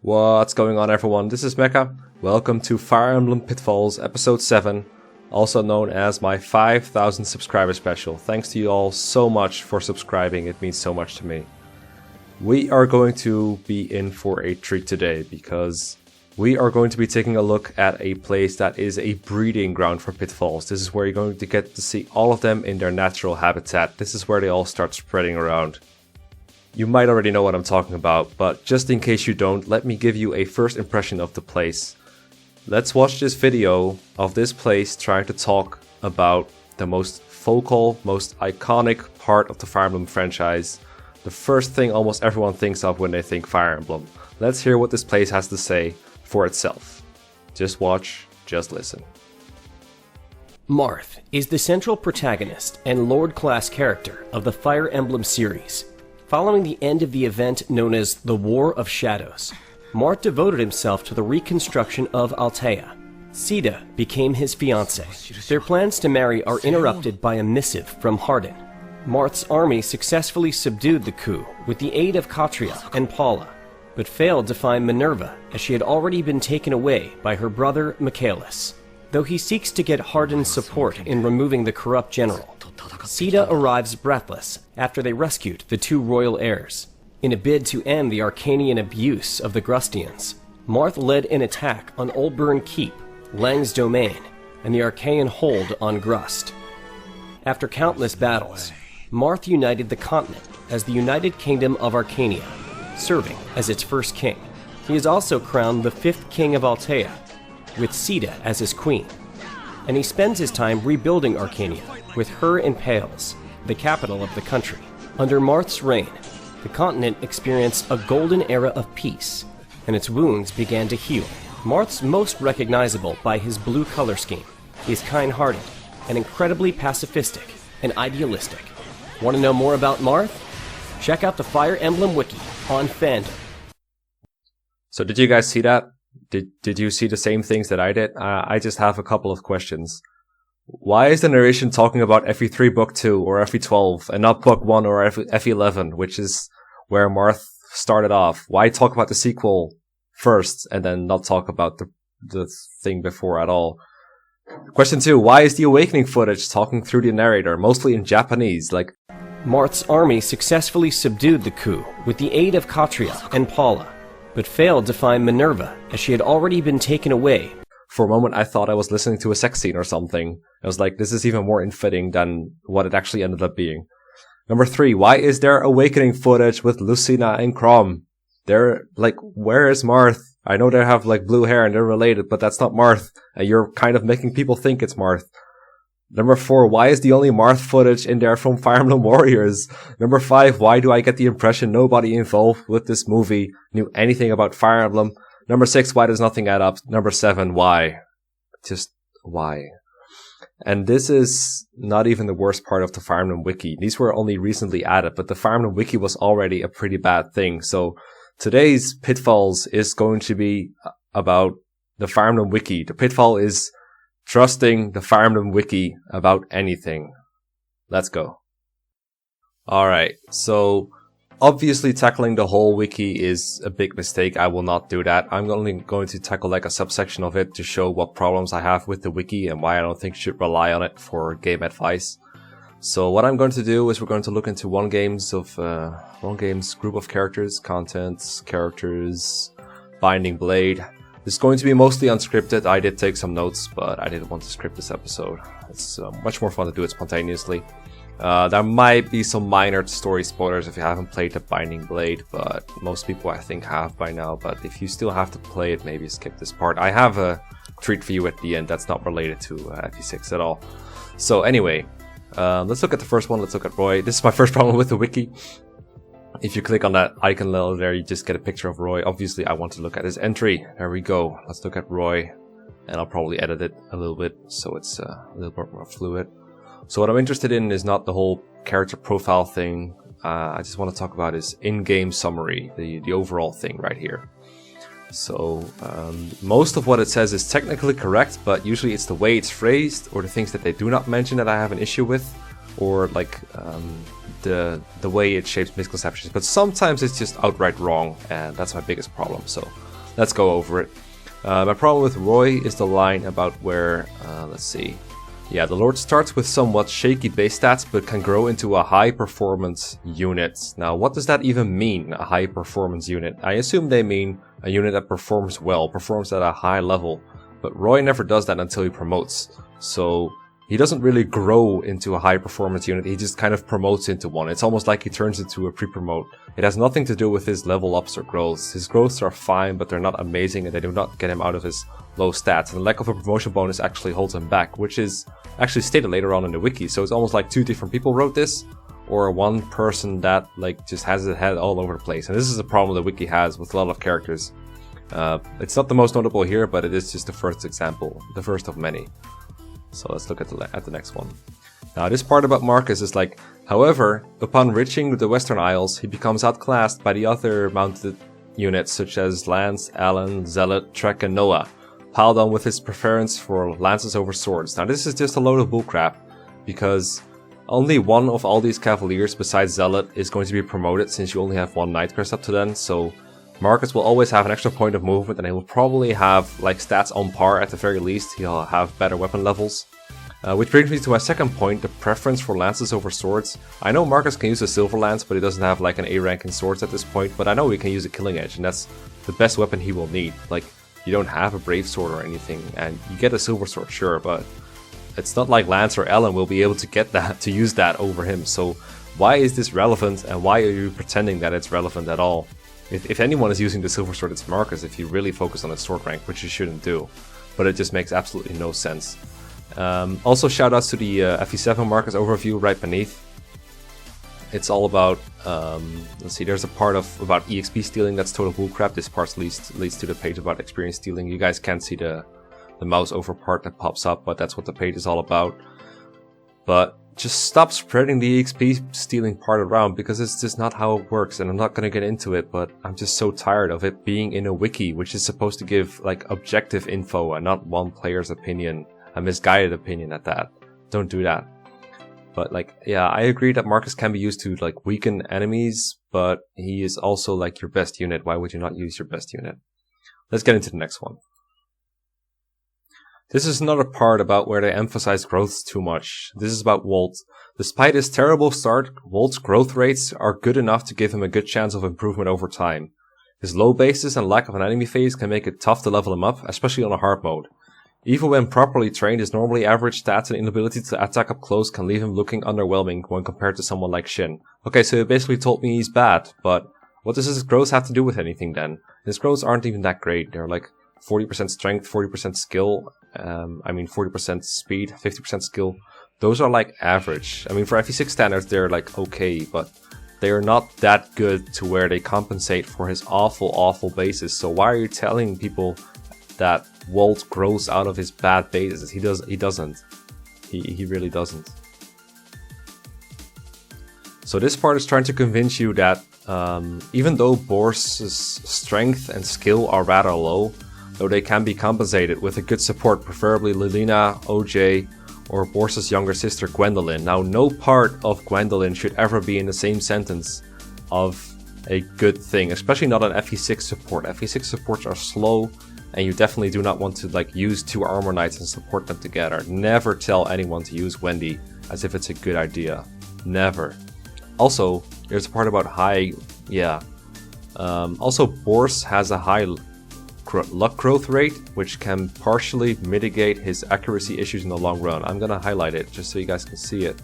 What's going on, everyone? This is Mekkah. Welcome to Fire Emblem Pitfalls episode 7, also known as my 5,000 subscriber special. Thanks to you all so much for subscribing, it means so much to me. We are going to be in for a treat today because we are going to be taking a look at a place that is a breeding ground for pitfalls. This is where you're going to get to see all of them in their natural habitat. This is where they all start spreading around. You might already know what I'm talking about, but just in case you don't, let me give you a first impression of the place. Let's watch this video of this place trying to talk about the most focal, most iconic part of the Fire Emblem franchise. The first thing almost everyone thinks of when they think Fire Emblem. Let's hear what this place has to say for itself. Just watch, just listen. Marth is the central protagonist and Lord-class character of the Fire Emblem series. Following the end of the event known as the War of Shadows, Marth devoted himself to the reconstruction of Altea. Sita became his fiancée. Their plans to marry are interrupted by a missive from Hardin. Marth's army successfully subdued the coup with the aid of Katria and Paula, but failed to find Minerva as she had already been taken away by her brother Michaelis. Though he seeks to get Hardin's support in removing the corrupt general, Sita arrives breathless after they rescued the two royal heirs. In a bid to end the Arcanian abuse of the Grustians, Marth led an attack on Oldburn Keep, Lang's domain, and the Archaean hold on Grust. After countless battles, Marth united the continent as the United Kingdom of Arcania, serving as its first king. He is also crowned the 5th king of Altea, with Sita as his queen, and he spends his time rebuilding Arcania with her in Pales, the capital of the country. Under Marth's reign, the continent experienced a golden era of peace, and its wounds began to heal. Marth's most recognizable by his blue color scheme. He is kind-hearted and incredibly pacifistic and idealistic. Want to know more about Marth? Check out the Fire Emblem Wiki on fandom. So did you guys see that? Did you see the same things that I did? I just have a couple of questions. Why is the narration talking about FE3 Book 2 or FE12 and not Book 1 or FE11, which is where Marth started off? Why talk about the sequel first and then not talk about the thing before at all? Question 2, why is the awakening footage talking through the narrator, mostly in Japanese? Like, Marth's army successfully subdued the coup with the aid of Katria and Paula, but failed to find Minerva as she had already been taken away. For a moment I thought I was listening to a sex scene or something. I was like, this is even more unfitting than what it actually ended up being. Number 3, why is there awakening footage with Lucina and Crom? They're like, where is Marth? I know they have like blue hair and they're related, but that's not Marth. And you're kind of making people think it's Marth. Number 4, why is the only Marth footage in there from Fire Emblem Warriors? Number 5, why do I get the impression nobody involved with this movie knew anything about Fire Emblem? Number 6, why does nothing add up? Number 7, why? Just why? And this is not even the worst part of the Fire Emblem Wiki. These were only recently added, but the Fire Emblem Wiki was already a pretty bad thing. So today's Pitfalls is going to be about the Fire Emblem Wiki. The pitfall is trusting the Fire Emblem Wiki about anything. Let's go. Alright, so obviously tackling the whole wiki is a big mistake. I will not do that. I'm only going to tackle like a subsection of it to show what problems I have with the wiki and why I don't think you should rely on it for game advice. So what I'm going to do is we're going to look into one game's group of characters, contents, characters, binding blade. It's going to be mostly unscripted. I did take some notes, but I didn't want to script this episode. It's much more fun to do it spontaneously. There might be some minor story spoilers if you haven't played the Binding Blade, but most people I think have by now. But if you still have to play it, maybe skip this part. I have a treat for you at the end that's not related to FE6 at all. So anyway, let's look at the first one. Let's look at Roy. This is my first problem with the wiki. If you click on that icon level there, you just get a picture of Roy. Obviously, I want to look at his entry. There we go. Let's look at Roy. And I'll probably edit it a little bit so it's a little bit more fluid. So what I'm interested in is not the whole character profile thing. I just want to talk about his in-game summary, the overall thing right here. So most of what it says is technically correct, but usually it's the way it's phrased or the things that they do not mention that I have an issue with, or like the way it shapes misconceptions. But sometimes it's just outright wrong, and that's my biggest problem. So let's go over it. My problem with Roy is the line about where, let's see. Yeah, the Lord starts with somewhat shaky base stats, but can grow into a high performance unit. Now, what does that even mean, a high performance unit? I assume they mean a unit that performs well, performs at a high level. But Roy never does that until he promotes. So, he doesn't really grow into a high performance unit, he just kind of promotes into one. It's almost like he turns into a pre-promote. It has nothing to do with his level ups or growths. His growths are fine, but they're not amazing and they do not get him out of his low stats. And the lack of a promotion bonus actually holds him back, which is actually stated later on in the wiki. So it's almost like two different people wrote this, or one person that like just has his head all over the place. And this is a problem the wiki has with a lot of characters. It's not the most notable here, but it is just the first example, the first of many. So let's look at the next one. Now this part about Marcus is like, however, upon reaching the Western Isles, he becomes outclassed by the other mounted units such as Lance, Alan, Zealot, Trek, and Noah, piled on with his preference for lances over swords. Now this is just a load of bullcrap, because only one of all these cavaliers besides Zealot is going to be promoted, since you only have one Knight Crest up to then, so Marcus will always have an extra point of movement, and he will probably have like stats on par at the very least. He'll have better weapon levels. Which brings me to my second point, the preference for lances over swords. I know Marcus can use a silver lance, but he doesn't have like an A rank in swords at this point, but I know he can use a killing edge, and that's the best weapon he will need. Like, you don't have a brave sword or anything, and you get a silver sword, sure, but it's not like Lance or Ellen will be able to get that, to use that over him. So why is this relevant, and why are you pretending that it's relevant at all? If anyone is using the silver sword, it's Marcus, if you really focus on his sword rank, which you shouldn't do. But it just makes absolutely no sense. Also, shoutouts to the FE7 Marcus overview right beneath. It's all about, let's see, there's a part about EXP stealing that's total bullcrap. This part leads to the page about experience stealing. You guys can't see the mouse over part that pops up, but that's what the page is all about. But just stop spreading the EXP stealing part around, because it's just not how it works, and I'm not gonna get into it, but I'm just so tired of it being in a wiki, which is supposed to give like objective info and not one player's opinion, a misguided opinion at that. Don't do that. But like, yeah, I agree that Marcus can be used to like weaken enemies, but he is also like your best unit. Why would you not use your best unit? Let's get into the next one. This is another part about where they emphasize growth too much. This is about Walt. Despite his terrible start, Walt's growth rates are good enough to give him a good chance of improvement over time. His low bases and lack of an enemy phase can make it tough to level him up, especially on a hard mode. Even when properly trained, his normally average stats and inability to attack up close can leave him looking underwhelming when compared to someone like Shin. Okay, so he basically told me he's bad, but what does his growth have to do with anything then? His growths aren't even that great. They're like 40% strength, 40% skill, 40% speed, 50% skill. Those are like average. I mean, for FE6 standards, they're like okay, but they are not that good to where they compensate for his awful bases. So why are you telling people that Walt grows out of his bad bases? He doesn't. He really doesn't. So this part is trying to convince you that even though Bors's strength and skill are rather low, though they can be compensated with a good support, preferably Lilina, OJ, or Bors's younger sister Gwendolyn. Now, no part of Gwendolyn should ever be in the same sentence of a good thing, especially not an FE6 support. FE6 supports are slow, and you definitely do not want to like use two armor knights and support them together. Never tell anyone to use Wendy as if it's a good idea. Never. Also, there's a part about high, also Bors has a high luck growth rate, which can partially mitigate his accuracy issues in the long run. I'm gonna highlight it just so you guys can see it.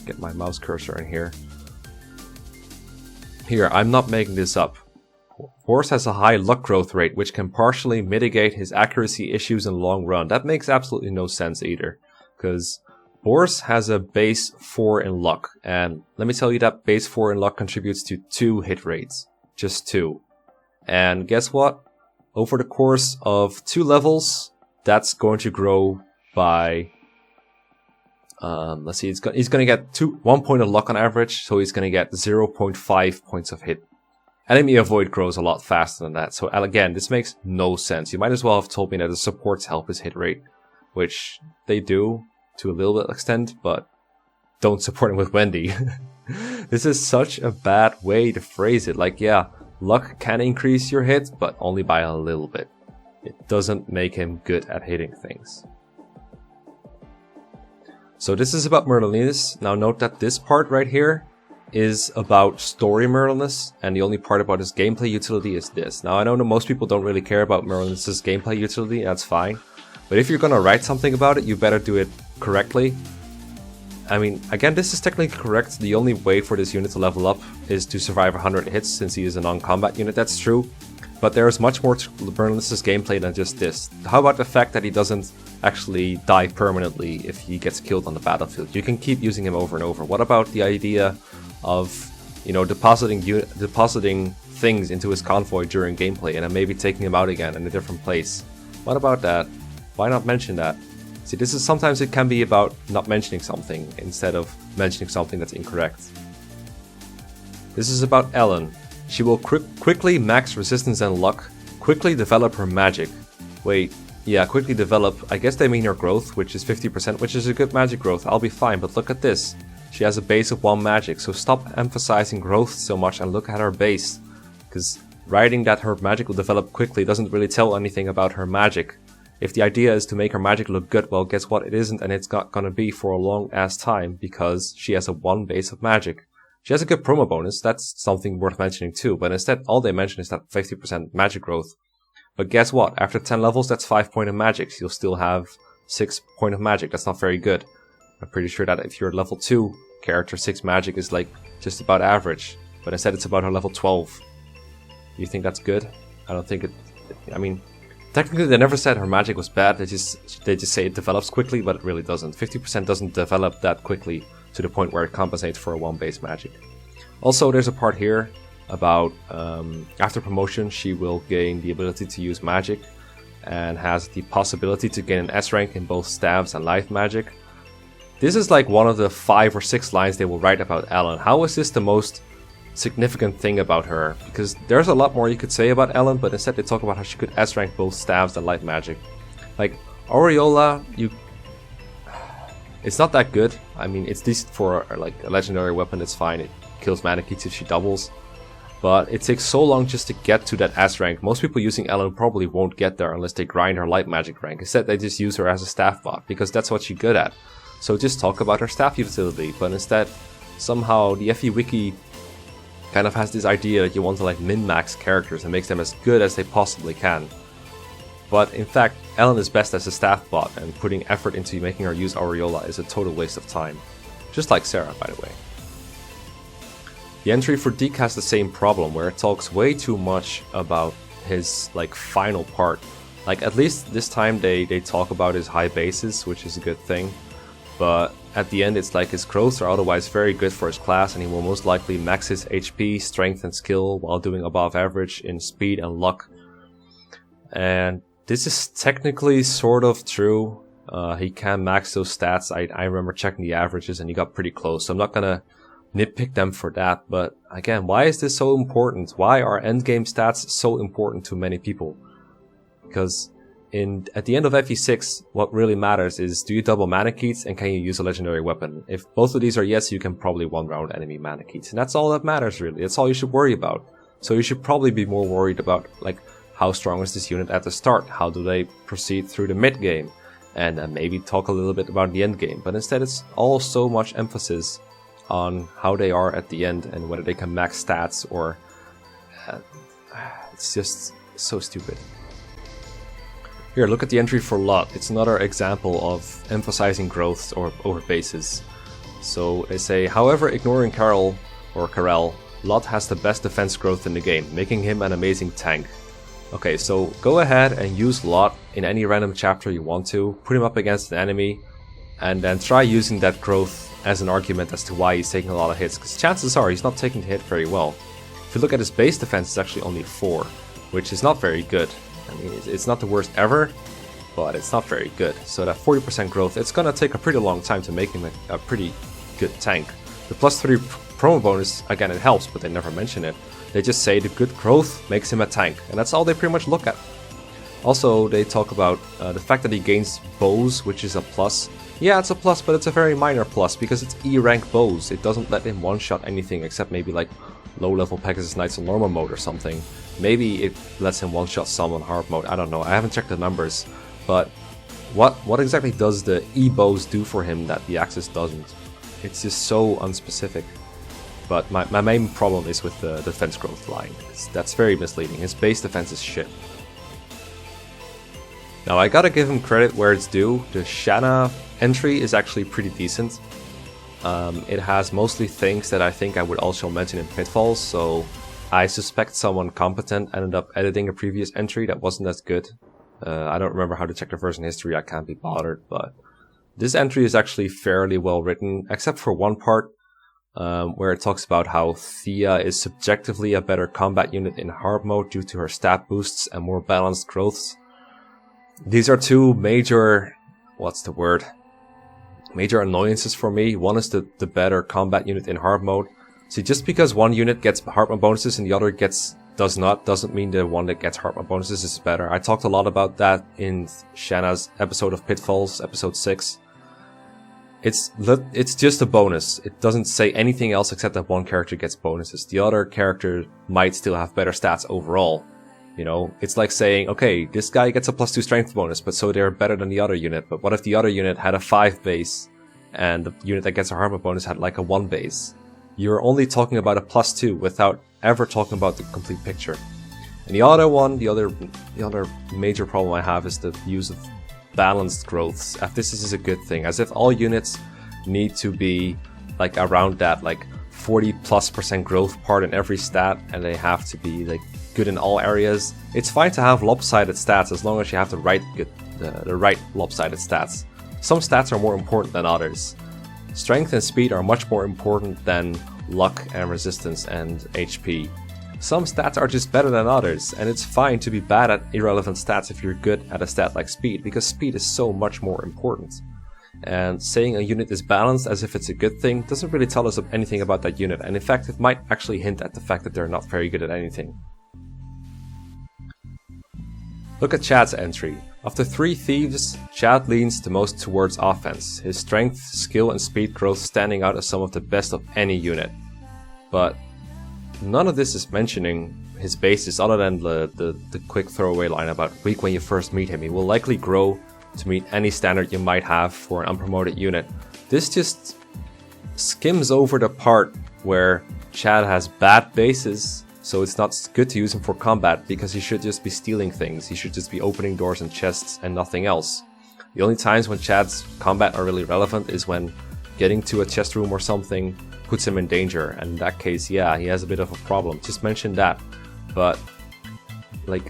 Get my mouse cursor in here. Here, I'm not making this up. Bors has a high luck growth rate, which can partially mitigate his accuracy issues in the long run. That makes absolutely no sense either, because Bors has a base 4 in luck, and let me tell you that base 4 in luck contributes to 2 hit rates. Just 2. And guess what? Over the course of 2 levels, that's going to grow by, let's see, he's going to get 1 point of luck on average, so he's going to get 0.5 points of hit. Enemy avoid grows a lot faster than that, so again, this makes no sense. You might as well have told me that the supports help his hit rate, which they do to a little bit extent, but don't support him with Wendy. This is such a bad way to phrase it. Like, yeah, Luck can increase your hit, but only by a little bit. It doesn't make him good at hitting things. So this is about Merliness. Now note that this part right here is about story Merliness, and the only part about his gameplay utility is this. Now I know that most people don't really care about Merliness' gameplay utility, that's fine. But if you're gonna write something about it, you better do it correctly. I mean, again, this is technically correct. The only way for this unit to level up is to survive 100 hits, since he is a non-combat unit, that's true. But there is much more to Merliness' gameplay than just this. How about the fact that he doesn't actually die permanently if he gets killed on the battlefield? You can keep using him over and over. What about the idea of, you know, depositing things into his convoy during gameplay and then maybe taking him out again in a different place? What about that? Why not mention that? See, this is sometimes it can be about not mentioning something instead of mentioning something that's incorrect. This is about Ellen. She will quickly max resistance and luck, quickly develop her magic. Wait, yeah, quickly develop, I guess they mean her growth, which is 50%, which is a good magic growth, I'll be fine, but look at this. She has a base of 1 magic, so stop emphasizing growth so much and look at her base. Because writing that her magic will develop quickly doesn't really tell anything about her magic. If the idea is to make her magic look good, well, guess what, it isn't, and it's not gonna be for a long ass time, because she has a 1 base of magic. She has a good promo bonus, that's something worth mentioning too, but instead all they mention is that 50% magic growth. But guess what, after 10 levels that's 5 points of magic, so you'll still have 6 points of magic, that's not very good. I'm pretty sure that if you're a level 2 character, 6 magic is like just about average, but instead it's about her level 12. You think that's good? I don't think it, I mean, technically they never said her magic was bad, they just say it develops quickly, but it really doesn't. 50% doesn't develop that quickly to the point where it compensates for a 1 base magic. Also, there's a part here about after promotion she will gain the ability to use magic and has the possibility to gain an S rank in both stabs and life magic. This is like one of the 5 or 6 lines they will write about Ellen. How is this the most significant thing about her? Because there's a lot more you could say about Ellen, but instead they talk about how she could S rank both stabs and light magic. Like Aureola, it's not that good. I mean, it's decent for like a legendary weapon, it's fine. It kills Manakits if she doubles. But it takes so long just to get to that S rank. Most people using Ellen probably won't get there unless they grind her light magic rank. Instead, they just use her as a staff bot, because that's what she's good at. So just talk about her staff utility. But instead, somehow the FE Wiki kind of has this idea that you want to like min-max characters and makes them as good as they possibly can. But in fact, Ellen is best as a staff bot, and putting effort into making her use Aureola is a total waste of time. Just like Sarah, by the way. The entry for Deke has the same problem, where it talks way too much about his like final part. Like at least this time they talk about his high bases, which is a good thing. But at the end it's like his growths are otherwise very good for his class, and he will most likely max his HP, strength and skill while doing above average in speed and luck. And this is technically sort of true. He can max those stats. I remember checking the averages and he got pretty close, so I'm not gonna nitpick them for that. But again, why is this so important? Why are endgame stats so important to many people? Because at the end of FE6, what really matters is, do you double Manakits and can you use a legendary weapon? If both of these are yes, you can probably one-round enemy Manakits, and that's all that matters really. That's all you should worry about. So you should probably be more worried about like, how strong is this unit at the start? How do they proceed through the mid game? And maybe talk a little bit about the end game. But instead it's all so much emphasis on how they are at the end and whether they can max stats or... it's just so stupid. Here, look at the entry for Lot. It's another example of emphasizing growths over bases. So they say, however, ignoring Karel, Lot has the best defense growth in the game, making him an amazing tank. Okay, so go ahead and use Lot in any random chapter you want to, put him up against an enemy, and then try using that growth as an argument as to why he's taking a lot of hits, because chances are he's not taking the hit very well. If you look at his base defense, it's actually only 4, which is not very good. I mean, it's not the worst ever, but it's not very good. So that 40% growth, it's gonna take a pretty long time to make him a pretty good tank. The +3 promo bonus, again, it helps, but they never mention it. They just say the good growth makes him a tank, and that's all they pretty much look at. Also, they talk about the fact that he gains bows, which is a plus. Yeah, it's a plus, but it's a very minor plus, because it's E rank bows. It doesn't let him one-shot anything except maybe like low-level Pegasus Knights on normal mode or something. Maybe it lets him one-shot some on hard mode, I don't know, I haven't checked the numbers. But what exactly does the E-bows do for him that the Axis doesn't? It's just so unspecific. But my main problem is with the defense growth line. That's very misleading. His base defense is shit. Now I gotta give him credit where it's due. The Shanna entry is actually pretty decent. It has mostly things that I think I would also mention in Pitfalls, so I suspect someone competent ended up editing a previous entry that wasn't as good. I don't remember how to check the version history, I can't be bothered, but this entry is actually fairly well written, except for one part where it talks about how Thea is subjectively a better combat unit in hard mode due to her stat boosts and more balanced growths. These are two major, major annoyances for me. One is the better combat unit in hard mode. See, just because one unit gets hard mode bonuses and the other doesn't mean the one that gets hard mode bonuses is better. I talked a lot about that in Shanna's episode of Pitfalls, episode 6. It's just a bonus. It doesn't say anything else except that one character gets bonuses. The other character might still have better stats overall. You know, it's like saying, okay, this guy gets a +2 strength bonus, but so they're better than the other unit. But what if the other unit had a 5 base and the unit that gets a hard mode bonus had like a 1 base? You're only talking about a +2 without ever talking about the complete picture. And the other major problem I have is the use of balanced growths. As this is a good thing, as if all units need to be like around that like 40+% growth part in every stat, and they have to be like good in all areas. It's fine to have lopsided stats as long as you have the right lopsided stats. Some stats are more important than others. Strength and speed are much more important than luck and resistance and HP. Some stats are just better than others, and it's fine to be bad at irrelevant stats if you're good at a stat like speed, because speed is so much more important. And saying a unit is balanced as if it's a good thing doesn't really tell us anything about that unit, and in fact it might actually hint at the fact that they're not very good at anything. Look at Chad's entry. Of the 3 thieves, Chad leans the most towards offense, his strength, skill and speed growth standing out as some of the best of any unit. But none of this is mentioning his bases other than the quick throwaway line about weak when you first meet him. He will likely grow to meet any standard you might have for an unpromoted unit. This just skims over the part where Chad has bad bases, so it's not good to use him for combat because he should just be stealing things. He should just be opening doors and chests and nothing else. The only times when Chad's combat are really relevant is when getting to a chest room or something puts him in danger, and in that case, yeah, he has a bit of a problem. Just mention that. But like,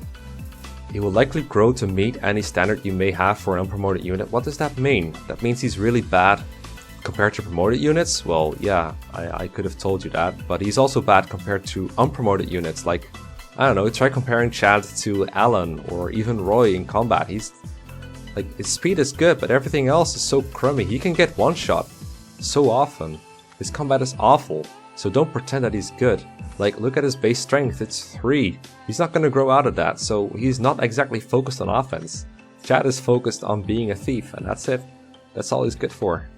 he will likely grow to meet any standard you may have for an unpromoted unit. What does that mean? That means he's really bad compared to promoted units? Well, yeah, I could have told you that, but he's also bad compared to unpromoted units. Like, I don't know, try comparing Chad to Alan or even Roy in combat. He's like, his speed is good, but everything else is so crummy. He can get one shot so often. His combat is awful, so don't pretend that he's good. Like, look at his base strength, it's 3. He's not gonna grow out of that, so he's not exactly focused on offense. Chad is focused on being a thief, and that's it. That's all he's good for.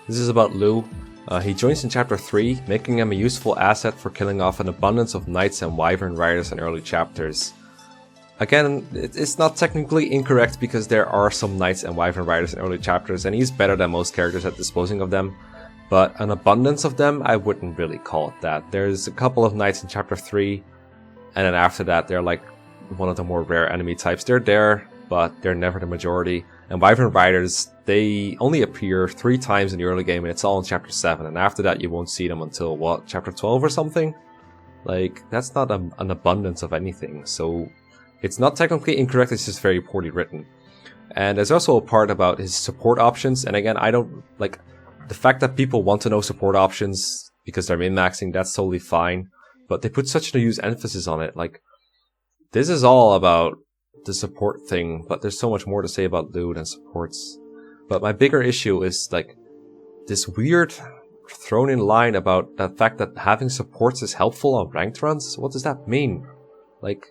This is about Lou. He joins in chapter 3, making him a useful asset for killing off an abundance of knights and wyvern riders in early chapters. Again, it's not technically incorrect because there are some knights and wyvern riders in early chapters, and he's better than most characters at disposing of them. But an abundance of them, I wouldn't really call it that. There's a couple of knights in chapter 3, and then after that they're like one of the more rare enemy types. They're there, but they're never the majority. And wyvern riders, they only appear 3 times in the early game, and it's all in chapter 7, and after that you won't see them until, what, chapter 12 or something? Like, that's not an abundance of anything, so it's not technically incorrect, it's just very poorly written. And there's also a part about his support options, and again, I don't, like, the fact that people want to know support options because they're min-maxing, that's totally fine, but they put such an huge emphasis on it. Like, this is all about the support thing, but there's so much more to say about loot and supports. But my bigger issue is, like, this weird thrown in line about the fact that having supports is helpful on ranked runs. What does that mean? Like,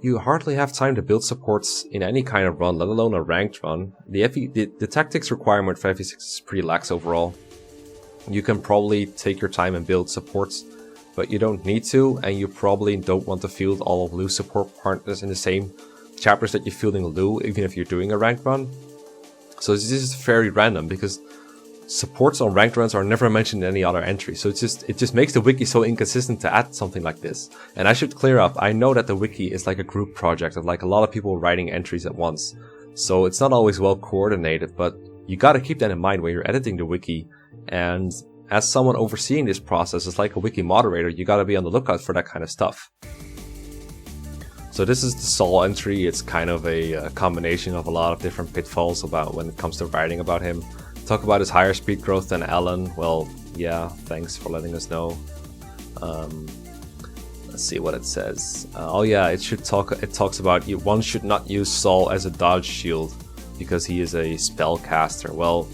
you hardly have time to build supports in any kind of run, let alone a ranked run. The tactics requirement for FE6 is pretty lax overall. You can probably take your time and build supports, but you don't need to, and you probably don't want to field all of Lou's support partners in the same chapters that you're fielding Lou, even if you're doing a ranked run. So this is very random, because supports on ranked runs are never mentioned in any other entry, so it just makes the wiki so inconsistent to add something like this. And I should clear up, I know that the wiki is like a group project of like a lot of people writing entries at once, so it's not always well coordinated, but you gotta keep that in mind when you're editing the wiki. And as someone overseeing this process, as like a wiki moderator, you gotta be on the lookout for that kind of stuff. So this is the Saul entry. It's kind of a combination of a lot of different pitfalls about when it comes to writing about him. Talk about his higher speed growth than Alan. Well, yeah, thanks for letting us know. Let's see what it says. Oh yeah, it talks about one should not use Saul as a dodge shield because he is a spellcaster. Well,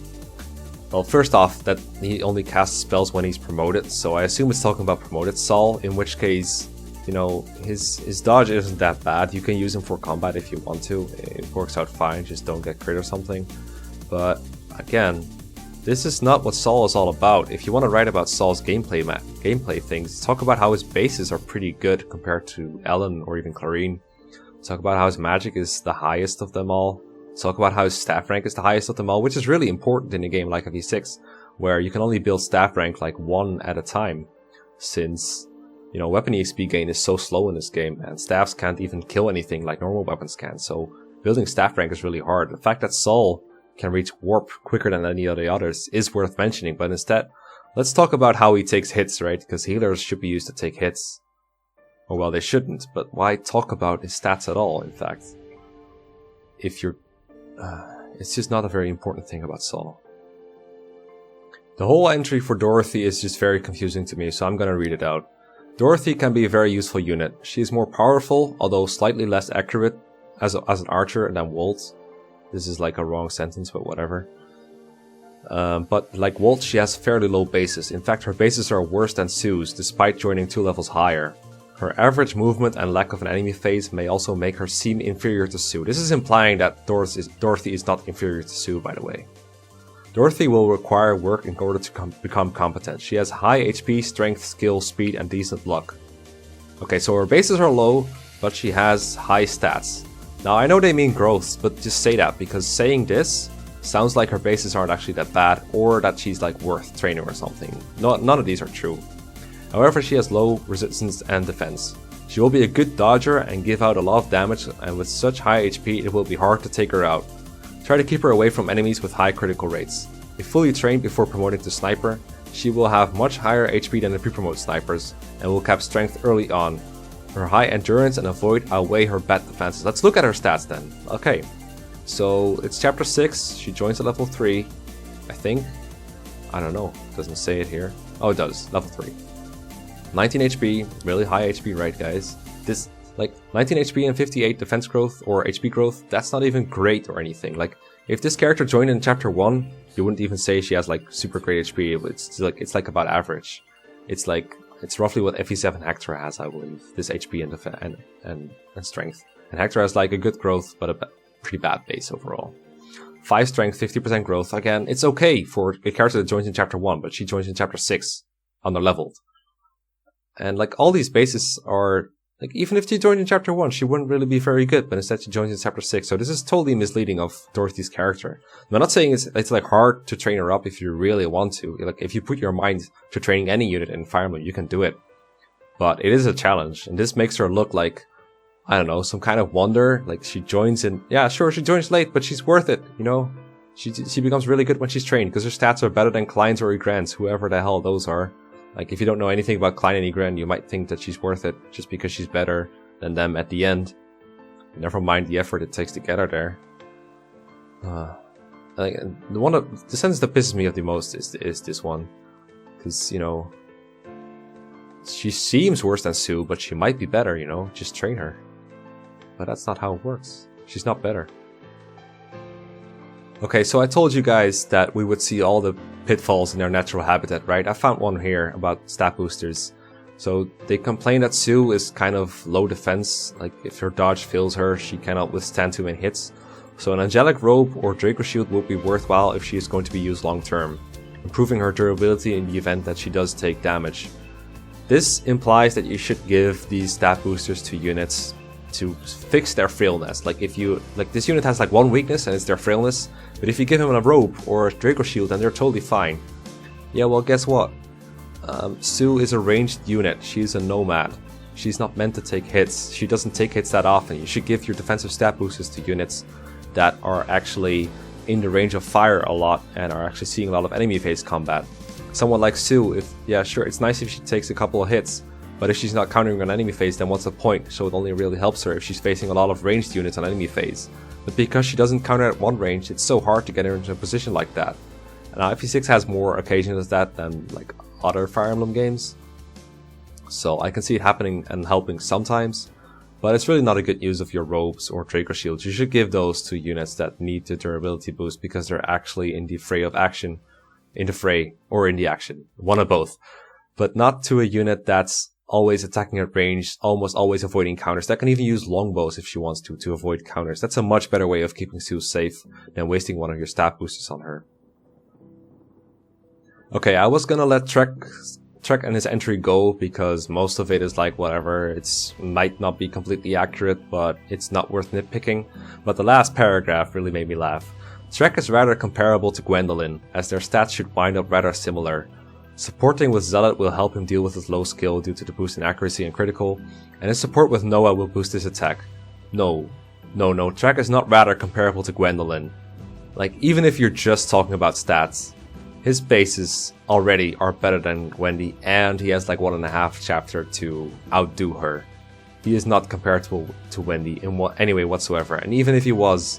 first off, that he only casts spells when he's promoted, so I assume it's talking about promoted Saul, in which case, you know, his dodge isn't that bad. You can use him for combat if you want to. It works out fine, just don't get crit or something. But again, this is not what Saul is all about. If you want to write about Saul's gameplay things, talk about how his bases are pretty good compared to Ellen or even Clarine. Talk about how his magic is the highest of them all. Talk about how his staff rank is the highest of them all, which is really important in a game like a V6, where you can only build staff rank like one at a time, since, you know, weapon EXP gain is so slow in this game, and staffs can't even kill anything like normal weapons can, so building staff rank is really hard. The fact that Saul can reach warp quicker than any of the others is worth mentioning, but instead, let's talk about how he takes hits, right? Because healers should be used to take hits. Or well, they shouldn't, but why talk about his stats at all, in fact? If you're... it's just not a very important thing about Saul. The whole entry for Dorothy is just very confusing to me, so I'm gonna read it out. Dorothy can be a very useful unit. She is more powerful, although slightly less accurate as an archer than Walt. This is like a wrong sentence, but whatever. But like Walt, she has fairly low bases. In fact, her bases are worse than Sue's, despite joining 2 levels higher. Her average movement and lack of an enemy phase may also make her seem inferior to Sue. This is implying that Dorothy is not inferior to Sue, by the way. Dorothy will require work in order to become competent. She has high HP, strength, skill, speed, and decent luck. Okay, so her bases are low, but she has high stats. Now, I know they mean growth, but just say that, because saying this sounds like her bases aren't actually that bad, or that she's like worth training or something. None of these are true. However, she has low resistance and defense. She will be a good dodger and give out a lot of damage, and with such high HP, it will be hard to take her out. Try to keep her away from enemies with high critical rates. If fully trained before promoting to sniper, she will have much higher HP than the pre-promote snipers, and will cap strength early on. Her high endurance and avoid outweigh her bad defenses. Let's look at her stats then. Okay, so it's chapter 6, she joins at level 3, I think. I don't know, it doesn't say it here. Oh, it does, level 3. 19 HP, really high HP, right guys? This, like, 19 HP and 58 defense growth or HP growth, that's not even great or anything. Like, if this character joined in chapter 1, you wouldn't even say she has like super great HP. It's like about average. It's like, it's roughly what FE7 Hector has, I believe. This HP and strength. And Hector has like a good growth, but a pretty bad base overall. 5 strength, 50% growth. Again, it's okay for a character that joins in chapter 1, but she joins in chapter 6, underleveled. And like all these bases are, like even if she joined in chapter 1, she wouldn't really be very good, but instead she joins in chapter 6. So this is totally misleading of Dorothy's character. I'm not saying it's like hard to train her up if you really want to. Like if you put your mind to training any unit in Fire Emblem, you can do it. But it is a challenge, and this makes her look like, I don't know, some kind of wonder. Like she joins in, yeah, sure, she joins late, but she's worth it, you know? She becomes really good when she's trained, because her stats are better than Klein's or Egren's, whoever the hell those are. Like, if you don't know anything about Klein and Egren, you might think that she's worth it just because she's better than them at the end. Never mind the effort it takes to get her there. The sentence that pisses me off the most is this one. Because, you know, she seems worse than Sue, but she might be better, you know? Just train her. But that's not how it works. She's not better. Okay, so I told you guys that we would see all the pitfalls in their natural habitat, right? I found one here about stat boosters. So they complain that Sue is kind of low defense, like if her dodge fails her, she cannot withstand too many hits. So an angelic robe or Draco shield will be worthwhile if she is going to be used long term. improving her durability in the event that she does take damage. This implies that you should give these stat boosters to units to fix their frailness. Like if you, like this unit has like one weakness and it's their frailness, but if you give him a rope or a Draco Shield then they're totally fine. Yeah, well guess what? Sue is a ranged unit, she's a nomad. She's not meant to take hits, she doesn't take hits that often. You should give your defensive stat boosters to units that are actually in the range of fire a lot and are actually seeing a lot of enemy phase combat. Someone like Sue, if, yeah sure, it's nice if she takes a couple of hits, but if she's not countering on enemy phase, then what's the point? So it only really helps her if she's facing a lot of ranged units on enemy phase. But because she doesn't counter at one range, it's so hard to get her into a position like that. And FE6 has more occasions as that than like other Fire Emblem games. So I can see it happening and helping sometimes, but it's really not a good use of your robes or Draco Shields. You should give those to units that need the durability boost because they're actually in the fray of action, in the fray or in the action, one of both. But not to a unit that's always attacking at range, almost always avoiding counters. That can even use longbows if she wants to avoid counters. That's a much better way of keeping Sue safe than wasting one of your stat boosters on her. Okay, I was gonna let Trek and his entry go because most of it is like whatever, it might not be completely accurate, but it's not worth nitpicking. But the last paragraph really made me laugh. Trek is rather comparable to Gwendolyn, as their stats should wind up rather similar. Supporting with Zealot will help him deal with his low skill due to the boost in accuracy and critical, and his support with Noah will boost his attack. No, Trek is not rather comparable to Gwendolyn. Like, even if you're just talking about stats, his bases already are better than Wendy, and he has like 1.5 chapter to outdo her. He is not comparable to Wendy in any way whatsoever, and even if he was,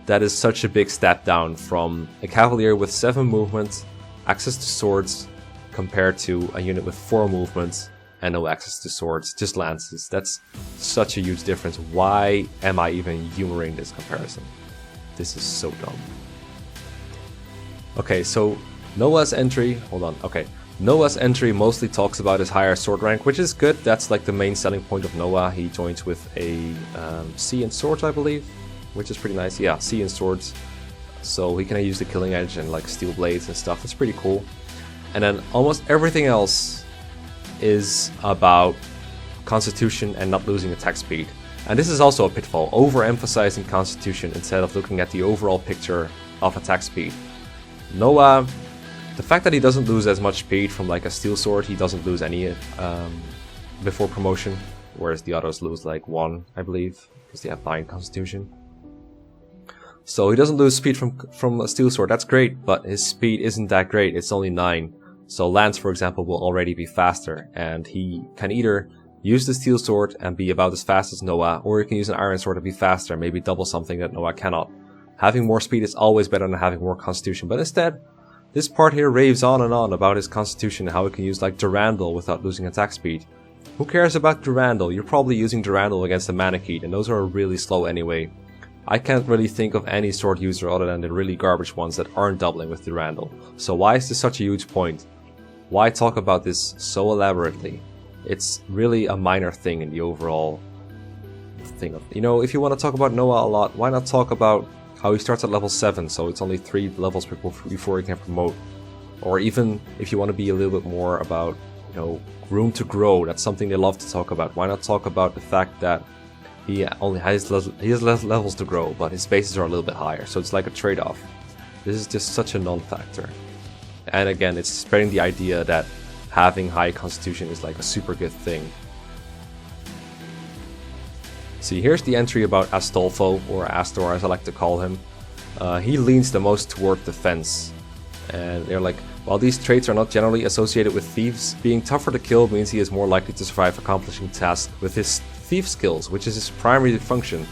that is such a big step down from a Cavalier with 7 movement, access to swords, compared to a unit with 4 movement and no access to swords, just lances. That's such a huge difference. Why am I even humoring this comparison? This is so dumb. Okay, so Noah's entry, hold on, okay. Noah's entry mostly talks about his higher sword rank, which is good. That's like the main selling point of Noah. He joins with a C in swords, I believe, which is pretty nice. Yeah, C in swords. So he can use the killing edge and like steel blades and stuff. It's pretty cool. And then almost everything else is about constitution and not losing attack speed. And this is also a pitfall, overemphasizing constitution instead of looking at the overall picture of attack speed. Noah, the fact that he doesn't lose as much speed from like a steel sword, he doesn't lose any before promotion, whereas the others lose like 1, I believe, because they have 9 constitution. So he doesn't lose speed from a steel sword, that's great, but his speed isn't that great, it's only 9. So Lance, for example, will already be faster, and he can either use the steel sword and be about as fast as Noah, or he can use an iron sword to be faster, maybe double something that Noah cannot. Having more speed is always better than having more constitution, but instead, this part here raves on and on about his constitution and how he can use like Durandal without losing attack speed. Who cares about Durandal? You're probably using Durandal against the Manakete, and those are really slow anyway. I can't really think of any sword user other than the really garbage ones that aren't doubling with Durandal. So why is this such a huge point? Why talk about this so elaborately? It's really a minor thing in the overall thing of, you know, if you want to talk about Noah a lot, why not talk about how he starts at level 7, so it's only 3 levels before he can promote. Or even if you want to be a little bit more about, you know, room to grow, that's something they love to talk about. Why not talk about the fact that he has less levels to grow, but his bases are a little bit higher, so it's like a trade-off. This is just such a non-factor. And again, it's spreading the idea that having high constitution is like a super good thing. See, here's the entry about Astolfo, or Aster as I like to call him. He leans the most toward defense. And they're like, while these traits are not generally associated with thieves, being tougher to kill means he is more likely to survive accomplishing tasks with his thief skills, which is his primary function.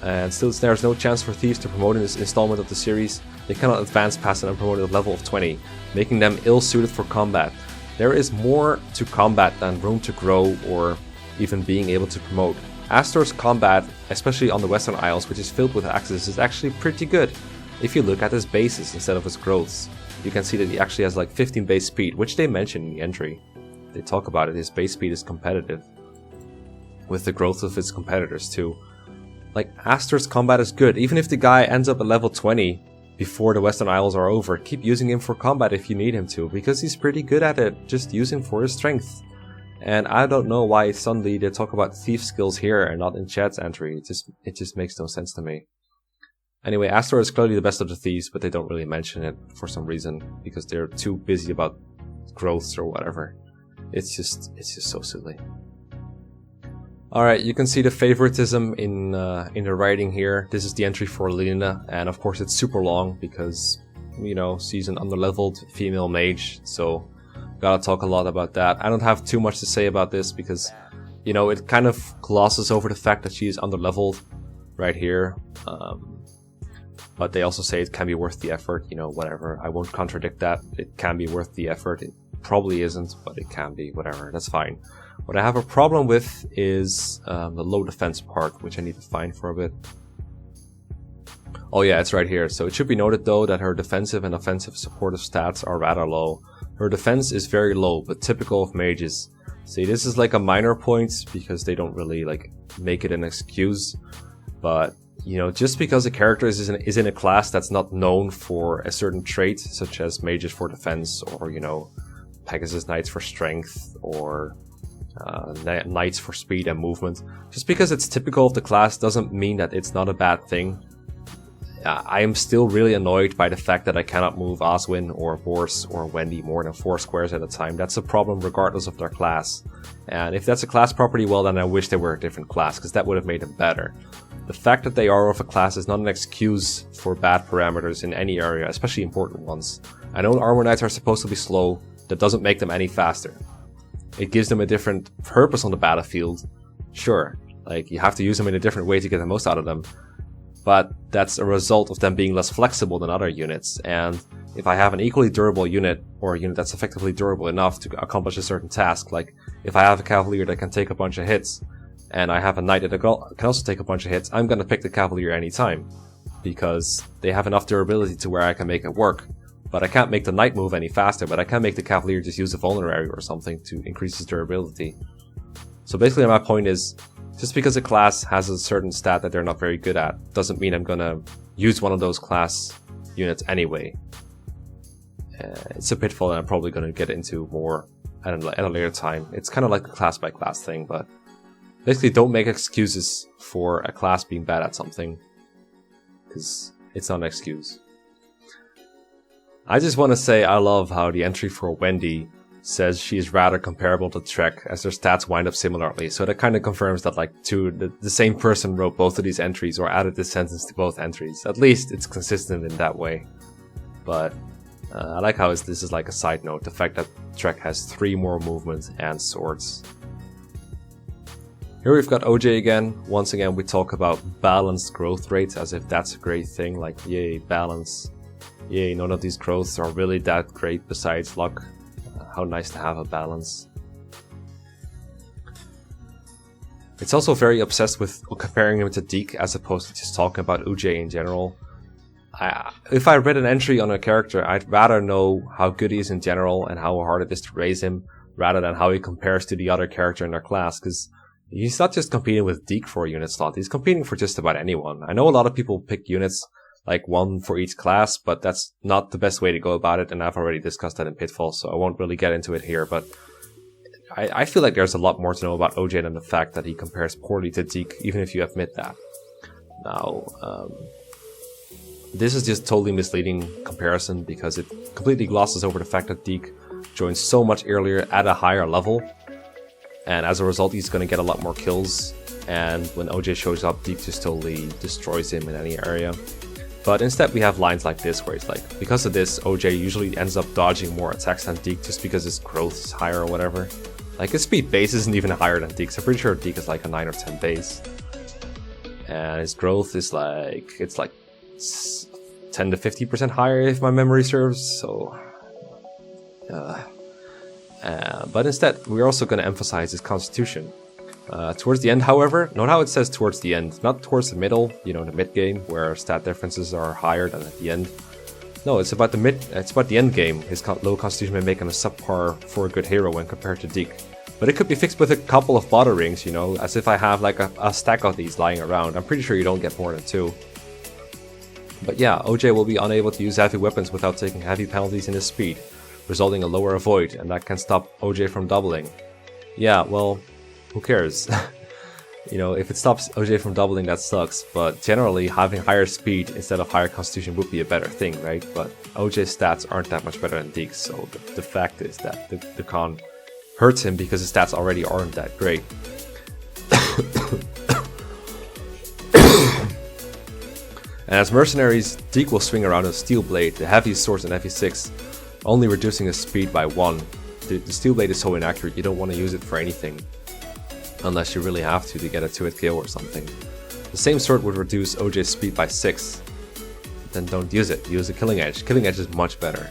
And still there's no chance for thieves to promote in this installment of the series. They cannot advance past an unpromoted level of 20, making them ill-suited for combat. There is more to combat than room to grow or even being able to promote. Aster's combat, especially on the Western Isles, which is filled with axes, is actually pretty good. If you look at his bases instead of his growths, you can see that he actually has like 15 base speed, which they mention in the entry. They talk about it, his base speed is competitive with the growth of his competitors too. Like, Aster's combat is good, even if the guy ends up at level 20, before the Western Isles are over. Keep using him for combat if you need him to, because he's pretty good at it. Just use him for his strength. And I don't know why suddenly they talk about thief skills here and not in chat's entry. It just makes no sense to me. Anyway, Aster is clearly the best of the thieves, but they don't really mention it for some reason, because they're too busy about growths or whatever. It's just so silly. Alright, you can see the favoritism in the writing here. This is the entry for Lena, and of course it's super long because, you know, she's an underleveled female mage, so gotta talk a lot about that. I don't have too much to say about this because, you know, it kind of glosses over the fact that she is underleveled right here. But they also say it can be worth the effort, you know, whatever. I won't contradict that. It can be worth the effort. It probably isn't, but it can be, whatever. That's fine. What I have a problem with is the low defense part, which I need to find for a bit. Oh yeah, it's right here. So it should be noted though that her defensive and offensive supportive stats are rather low. Her defense is very low, but typical of mages. See, this is like a minor point because they don't really like make it an excuse, but you know, just because a character is in a class that's not known for a certain trait, such as mages for defense, or, you know, Pegasus Knights for strength, or Knights for speed and movement, just because it's typical of the class doesn't mean that it's not a bad thing. I am still really annoyed by the fact that I cannot move Oswin or Boris or Wendy more than 4 squares at a time. That's a problem regardless of their class. And if that's a class property, well then I wish they were a different class, because that would have made them better. The fact that they are of a class is not an excuse for bad parameters in any area, especially important ones. I know Armor Knights are supposed to be slow, that doesn't make them any faster. It gives them a different purpose on the battlefield. Sure, like you have to use them in a different way to get the most out of them. But that's a result of them being less flexible than other units, and if I have an equally durable unit, or a unit that's effectively durable enough to accomplish a certain task, like if I have a Cavalier that can take a bunch of hits, and I have a Knight that can also take a bunch of hits, I'm gonna pick the Cavalier anytime, because they have enough durability to where I can make it work. But I can't make the Knight move any faster, but I can make the Cavalier just use a Vulnerary or something to increase his durability. So basically my point is, just because a class has a certain stat that they're not very good at, doesn't mean I'm gonna use one of those class units anyway. It's a pitfall that I'm probably gonna get into more at a later time. It's kind of like the class by class thing, but basically don't make excuses for a class being bad at something, because it's not an excuse. I just want to say I love how the entry for Wendy says she is rather comparable to Trek, as their stats wind up similarly, so that kind of confirms that like the same person wrote both of these entries or added this sentence to both entries. At least it's consistent in that way. But I like how this is like a side note, the fact that Trek has 3 more movement and swords. Here we've got OJ again. Once again we talk about balanced growth rates as if that's a great thing, like yay, balance. Yay, none of these growths are really that great besides luck. How nice to have a balance. It's also very obsessed with comparing him to Deke as opposed to just talking about UJ in general. If I read an entry on a character, I'd rather know how good he is in general and how hard it is to raise him, rather than how he compares to the other character in their class, because he's not just competing with Deke for a unit slot, he's competing for just about anyone. I know a lot of people pick units like 1 for each class, but that's not the best way to go about it, and I've already discussed that in Pitfalls, so I won't really get into it here, but I feel like there's a lot more to know about OJ than the fact that he compares poorly to Deke, even if you admit that. Now, this is just totally misleading comparison, because it completely glosses over the fact that Deke joins so much earlier at a higher level, and as a result he's going to get a lot more kills, and when OJ shows up, Deke just totally destroys him in any area. But instead we have lines like this where it's like, because of this, OJ usually ends up dodging more attacks than Deke just because his growth is higher or whatever. Like his speed base isn't even higher than Deke's. I'm pretty sure Deke is like a 9 or 10 base. And his growth is like, it's like 10 to 50% higher if my memory serves, so... but instead, we're also going to emphasize his constitution. Towards the end, however, note how it says towards the end, not towards the middle, you know, the mid game, where stat differences are higher than at the end. No, it's about the end game. His low constitution may make him a subpar for a good hero when compared to Deke. But it could be fixed with a couple of Barter rings, you know, as if I have like a stack of these lying around. I'm pretty sure you don't get more than 2. But yeah, OJ will be unable to use heavy weapons without taking heavy penalties in his speed, resulting in lower avoid, and that can stop OJ from doubling. Yeah, well, who cares? You know, if it stops OJ from doubling, that sucks, but generally having higher speed instead of higher constitution would be a better thing, right? But OJ's stats aren't that much better than Deke's, so the fact is that the con hurts him because his stats already aren't that great. And as mercenaries, Deke will swing around a steel blade, the heaviest swords in FE6, only reducing his speed by 1. The steel blade is so inaccurate, you don't want to use it for anything. Unless you really have to get a 2-hit kill or something. The same sword would reduce OJ's speed by 6. Then don't use it, use the Killing Edge. Killing Edge is much better.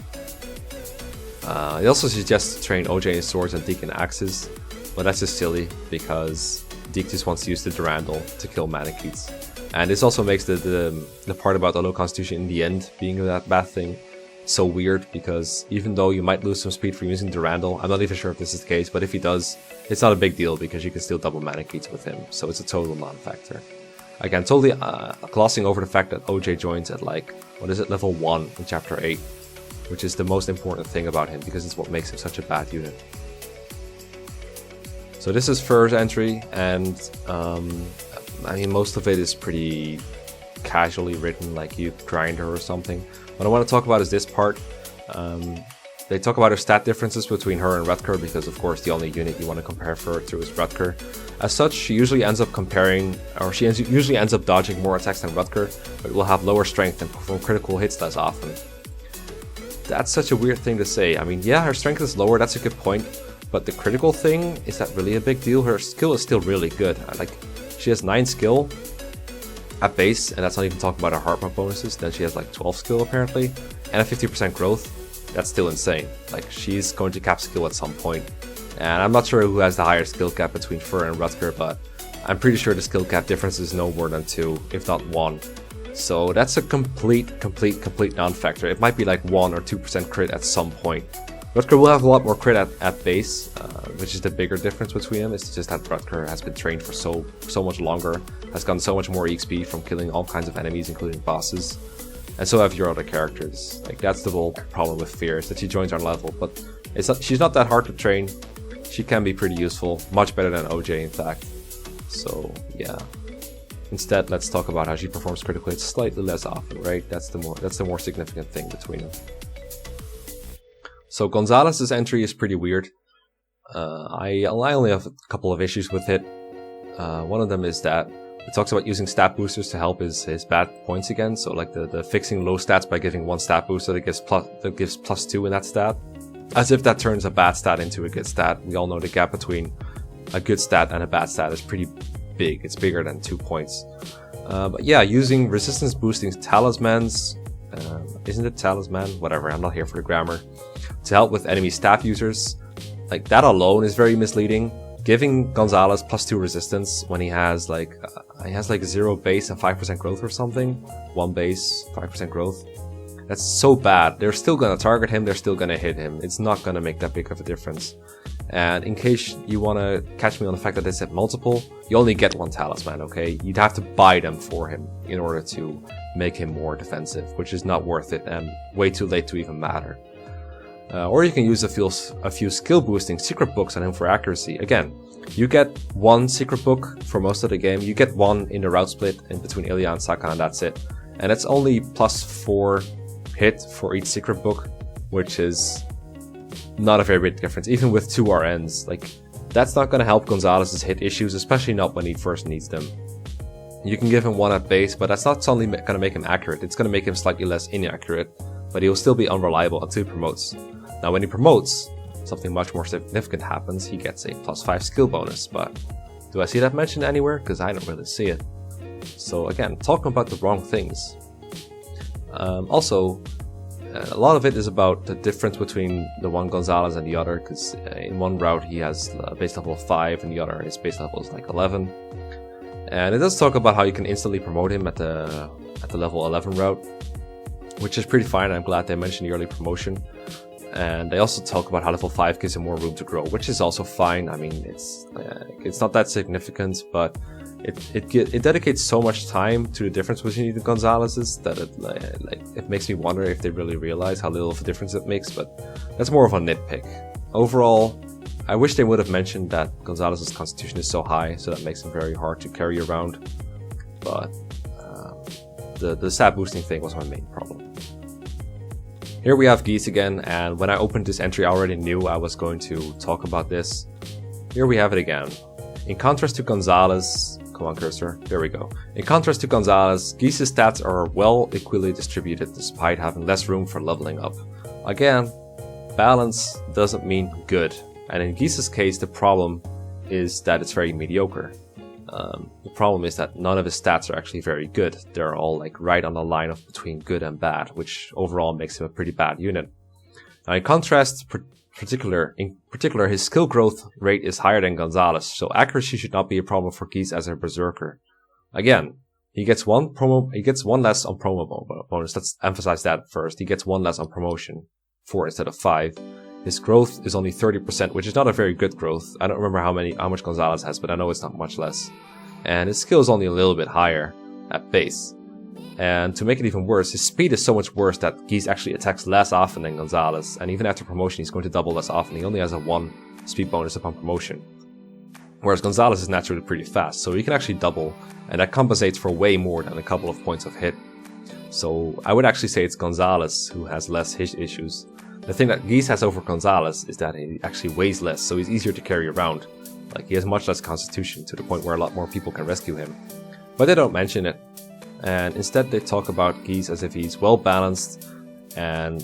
It also suggests to train OJ in swords and Deke in axes, but that's just silly because Deke just wants to use the Durandal to kill Mannequins. And this also makes the part about the low constitution in the end being that bad thing so weird, because even though you might lose some speed from using Durandal, I'm not even sure if this is the case, but if he does, it's not a big deal because you can still double Mannequins with him, so it's a total non-factor. Again, totally glossing over the fact that OJ joins at like, what is it, level 1 in chapter 8, which is the most important thing about him because it's what makes him such a bad unit. So this is first entry, and I mean, most of it is pretty casually written, like you grind her or something. What I want to talk about is this part. They talk about her stat differences between her and Rutger, because of course the only unit you want to compare her to is Rutger. As such, she usually ends up usually ends up dodging more attacks than Rutger, but will have lower strength and perform critical hits less often. That's such a weird thing to say. I mean, yeah, her strength is lower, that's a good point, but the critical thing, is that really a big deal? Her skill is still really good. Like, she has 9 skill at base, and that's not even talking about her heart map bonuses. Then she has like 12 skill apparently, and a 50% growth. That's still insane. Like, she's going to cap skill at some point. And I'm not sure who has the higher skill cap between Fur and Rutger, but I'm pretty sure the skill cap difference is no more than 2, if not 1. So that's a complete non-factor. It might be like 1 or 2% crit at some point. Rutger will have a lot more crit at base, which is the bigger difference between them. It's just that Rutger has been trained for so much longer, has gotten so much more XP from killing all kinds of enemies, including bosses. And so have your other characters. Like, that's the whole problem with Fear, is that she joins our level, but she's not that hard to train. She can be pretty useful, much better than OJ in fact. So yeah. Instead, let's talk about how she performs critical hits slightly less often, right? That's the more significant thing between them. So Gonzalez's entry is pretty weird. I only have a couple of issues with it. One of them is that it talks about using stat boosters to help his bad points again. So like the fixing low stats by giving 1 stat booster that gives +2 in that stat. As if that turns a bad stat into a good stat. We all know the gap between a good stat and a bad stat is pretty big. It's bigger than 2 points. But yeah, using resistance boosting talismans, isn't it talisman? Whatever, I'm not here for the grammar. To help with enemy staff users, like that alone is very misleading. Giving Gonzalez +2 resistance when he has like 0 base and 5% growth or something, 1 base, 5% growth. That's so bad. They're still gonna target him, they're still gonna hit him. It's not gonna make that big of a difference. And in case you wanna catch me on the fact that they said multiple, you only get 1 talisman, okay? You'd have to buy them for him in order to make him more defensive, which is not worth it and way too late to even matter. Or you can use a few skill boosting secret books on him for accuracy. Again, you get 1 secret book for most of the game. You get 1 in the route split in between Ilya and Saka, and that's it. And it's only +4 hit for each secret book, which is not a very big difference, even with 2 RNs. Like, that's not going to help Gonzalez's hit issues, especially not when he first needs them. You can give him 1 at base, but that's not suddenly going to make him accurate. It's going to make him slightly less inaccurate, but he'll still be unreliable until he promotes. Now, when he promotes, something much more significant happens. He gets a +5 skill bonus, but do I see that mentioned anywhere? Because I don't really see it. So again, talking about the wrong things. Also, a lot of it is about the difference between the one Gonzalez and the other, because in one route he has base level 5 and the other his base level is like 11. And it does talk about how you can instantly promote him at the level 11 route, which is pretty fine. I'm glad they mentioned the early promotion. And they also talk about how level 5 gives him more room to grow, which is also fine. I mean, it's not that significant, but it dedicates so much time to the difference between the Gonzaleses that it makes me wonder if they really realize how little of a difference it makes, but that's more of a nitpick. Overall, I wish they would have mentioned that Gonzalez's constitution is so high, so that makes him very hard to carry around, but the stat boosting thing was my main problem. Here we have Geese again, and when I opened this entry I already knew I was going to talk about this. Here we have it again. In contrast to Gonzalez, come on cursor, there we go. In contrast to Gonzalez, Geese's stats are well equally distributed despite having less room for leveling up. Again, balance doesn't mean good, and in Geese's case the problem is that it's very mediocre. The problem is that none of his stats are actually very good. They're all like right on the line of between good and bad, which overall makes him a pretty bad unit. Now in contrast, in particular, his skill growth rate is higher than Gonzalez, so accuracy should not be a problem for Geese as a berserker. Again, he gets one less on promo bonus. Let's emphasize that first. He gets one less on promotion, 4 instead of 5. His growth is only 30%, which is not a very good growth. I don't remember how much Gonzalez has, but I know it's not much less. And his skill is only a little bit higher at base. And to make it even worse, his speed is so much worse that Geese actually attacks less often than Gonzalez, and even after promotion he's going to double less often. He only has a 1 speed bonus upon promotion. Whereas Gonzalez is naturally pretty fast, so he can actually double, and that compensates for way more than a couple of points of hit. So I would actually say it's Gonzalez who has less hit issues. The thing that Geese has over Gonzalez is that he actually weighs less, so he's easier to carry around. Like, he has much less constitution, to the point where a lot more people can rescue him. But they don't mention it. And instead they talk about Geese as if he's well balanced, and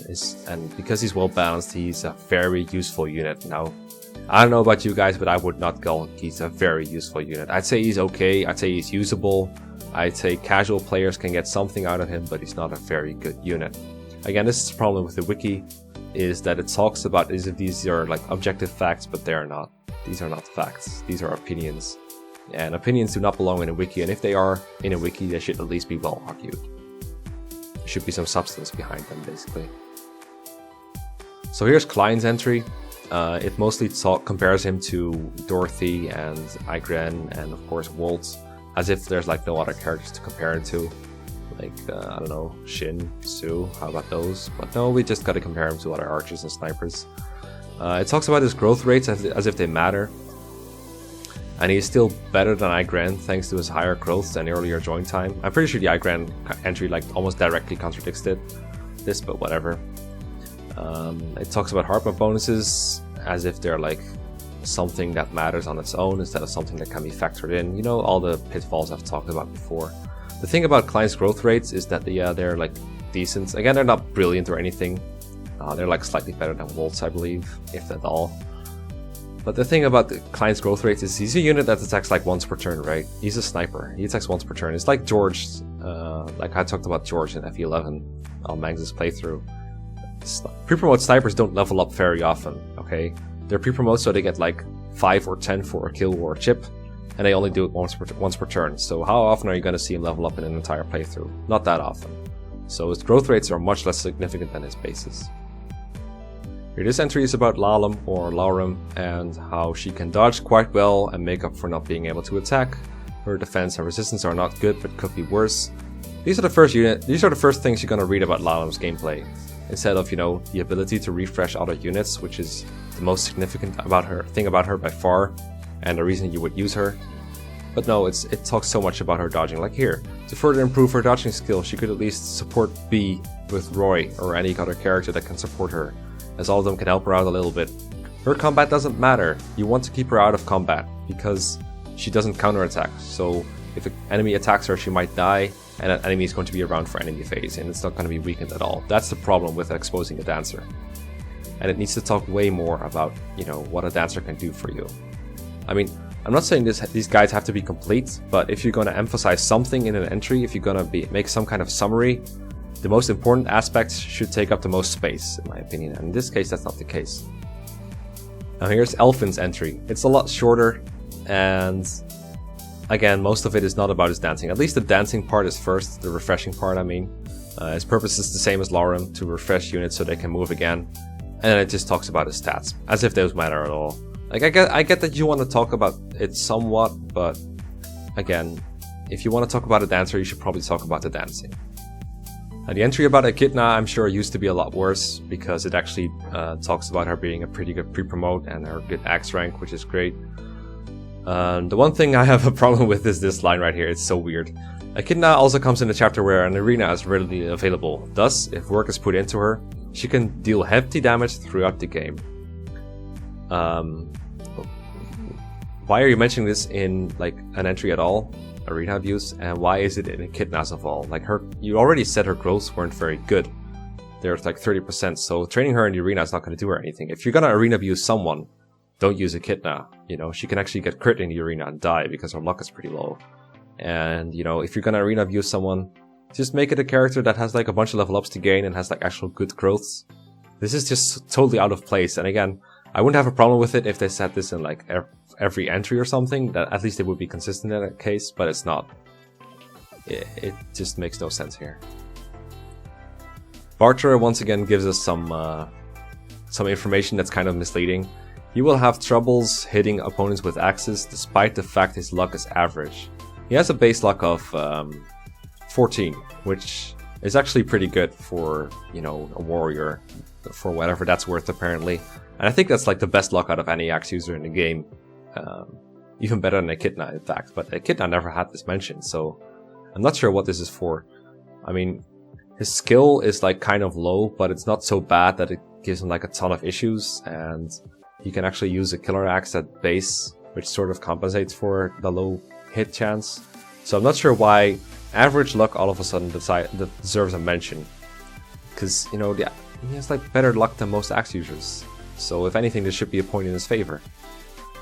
because he's well balanced, he's a very useful unit. Now, I don't know about you guys, but I would not call Geese a very useful unit. I'd say he's okay, I'd say he's usable, I'd say casual players can get something out of him, but he's not a very good unit. Again, this is the problem with the wiki, is that it talks about as if these are like objective facts, but they are not. These are not facts, these are opinions. And opinions do not belong in a wiki, and if they are in a wiki, they should at least be well argued. There should be some substance behind them, basically. So here's Klein's entry. It mostly compares him to Dorothy and Igren and of course Walt, as if there's like no other characters to compare him to. Like, I don't know, Shin, Sue, how about those? But no, we just gotta compare him to other archers and snipers. It talks about his growth rates as if they matter. And he's still better than Igren thanks to his higher growth and earlier join time. I'm pretty sure the Igren entry like almost directly contradicts this, but whatever. It talks about heartbeat bonuses as if they're like something that matters on its own instead of something that can be factored in. You know, all the pitfalls I've talked about before. The thing about Klein's growth rates is that they're like decent. Again, they're not brilliant or anything. They're like slightly better than Walt's, I believe, if at all. But the thing about the Klein's growth rates is he's a unit that attacks like once per turn, right? He's a sniper. He attacks once per turn. It's like George, like I talked about George in FE11 on Mangs' playthrough. Pre-promote snipers don't level up very often, okay? They're pre-promote so they get like 5 or 10 for a kill or a chip, and they only do it once per turn. So how often are you going to see him level up in an entire playthrough? Not that often. So his growth rates are much less significant than his bases. Here, this entry is about Lalum or Laurum and how she can dodge quite well and make up for not being able to attack. Her defense and resistance are not good but could be worse. These are the first things you're gonna read about Lalum's gameplay, instead of, you know, the ability to refresh other units, which is the most significant thing about her by far, and the reason you would use her. But no, it talks so much about her dodging. Like here, to further improve her dodging skill, she could at least support B with Roy or any other character that can support her, as all of them can help her out a little bit. Her combat doesn't matter. You want to keep her out of combat because she doesn't counterattack. So if an enemy attacks her, she might die, and that enemy is going to be around for enemy phase, and it's not going to be weakened at all. That's the problem with exposing a dancer. And it needs to talk way more about, you know, what a dancer can do for you. I mean, I'm not saying these guides have to be complete, but if you're going to emphasize something in an entry, if you're going to make some kind of summary, the most important aspects should take up the most space, in my opinion, and in this case that's not the case. Now here's Elfin's entry. It's a lot shorter, and again, most of it is not about his dancing. At least the dancing part is first, the refreshing part, I mean. His purpose is the same as Lauren, to refresh units so they can move again, and then it just talks about his stats, as if those matter at all. Like, I get that you want to talk about it somewhat, but again, if you want to talk about a dancer, you should probably talk about the dancing. The entry about Echidna, I'm sure, used to be a lot worse, because it actually talks about her being a pretty good pre-promote and her good axe rank, which is great. The one thing I have a problem with is this line right here. It's so weird. Echidna also comes in a chapter where an arena is readily available. Thus, if work is put into her, she can deal hefty damage throughout the game. Why are you mentioning this in like an entry at all? Arena views, and why is it in Echidna's of all? Like you already said her growths weren't very good. They're like 30%, so training her in the arena is not going to do her anything. If you're gonna arena view someone, don't use Echidna. You know, she can actually get crit in the arena and die because her luck is pretty low. And you know, if you're gonna arena view someone, just make it a character that has like a bunch of level ups to gain and has like actual good growths. This is just totally out of place. And again, I wouldn't have a problem with it if they said this in like every entry or something, that at least it would be consistent in that case, but it's not. It just makes no sense here. Barter once again gives us some information that's kind of misleading. He will have troubles hitting opponents with axes despite the fact his luck is average. He has a base luck of 14, which is actually pretty good for, you know, a warrior, for whatever that's worth apparently. And I think that's like the best luck out of any axe user in the game. Even better than Echidna, in fact. But Echidna never had this mentioned, so I'm not sure what this is for. I mean, his skill is like kind of low, but it's not so bad that it gives him like a ton of issues. And he can actually use a killer axe at base, which sort of compensates for the low hit chance. So I'm not sure why average luck all of a sudden deserves a mention. Because, you know, he has like better luck than most axe users. So if anything, there should be a point in his favor.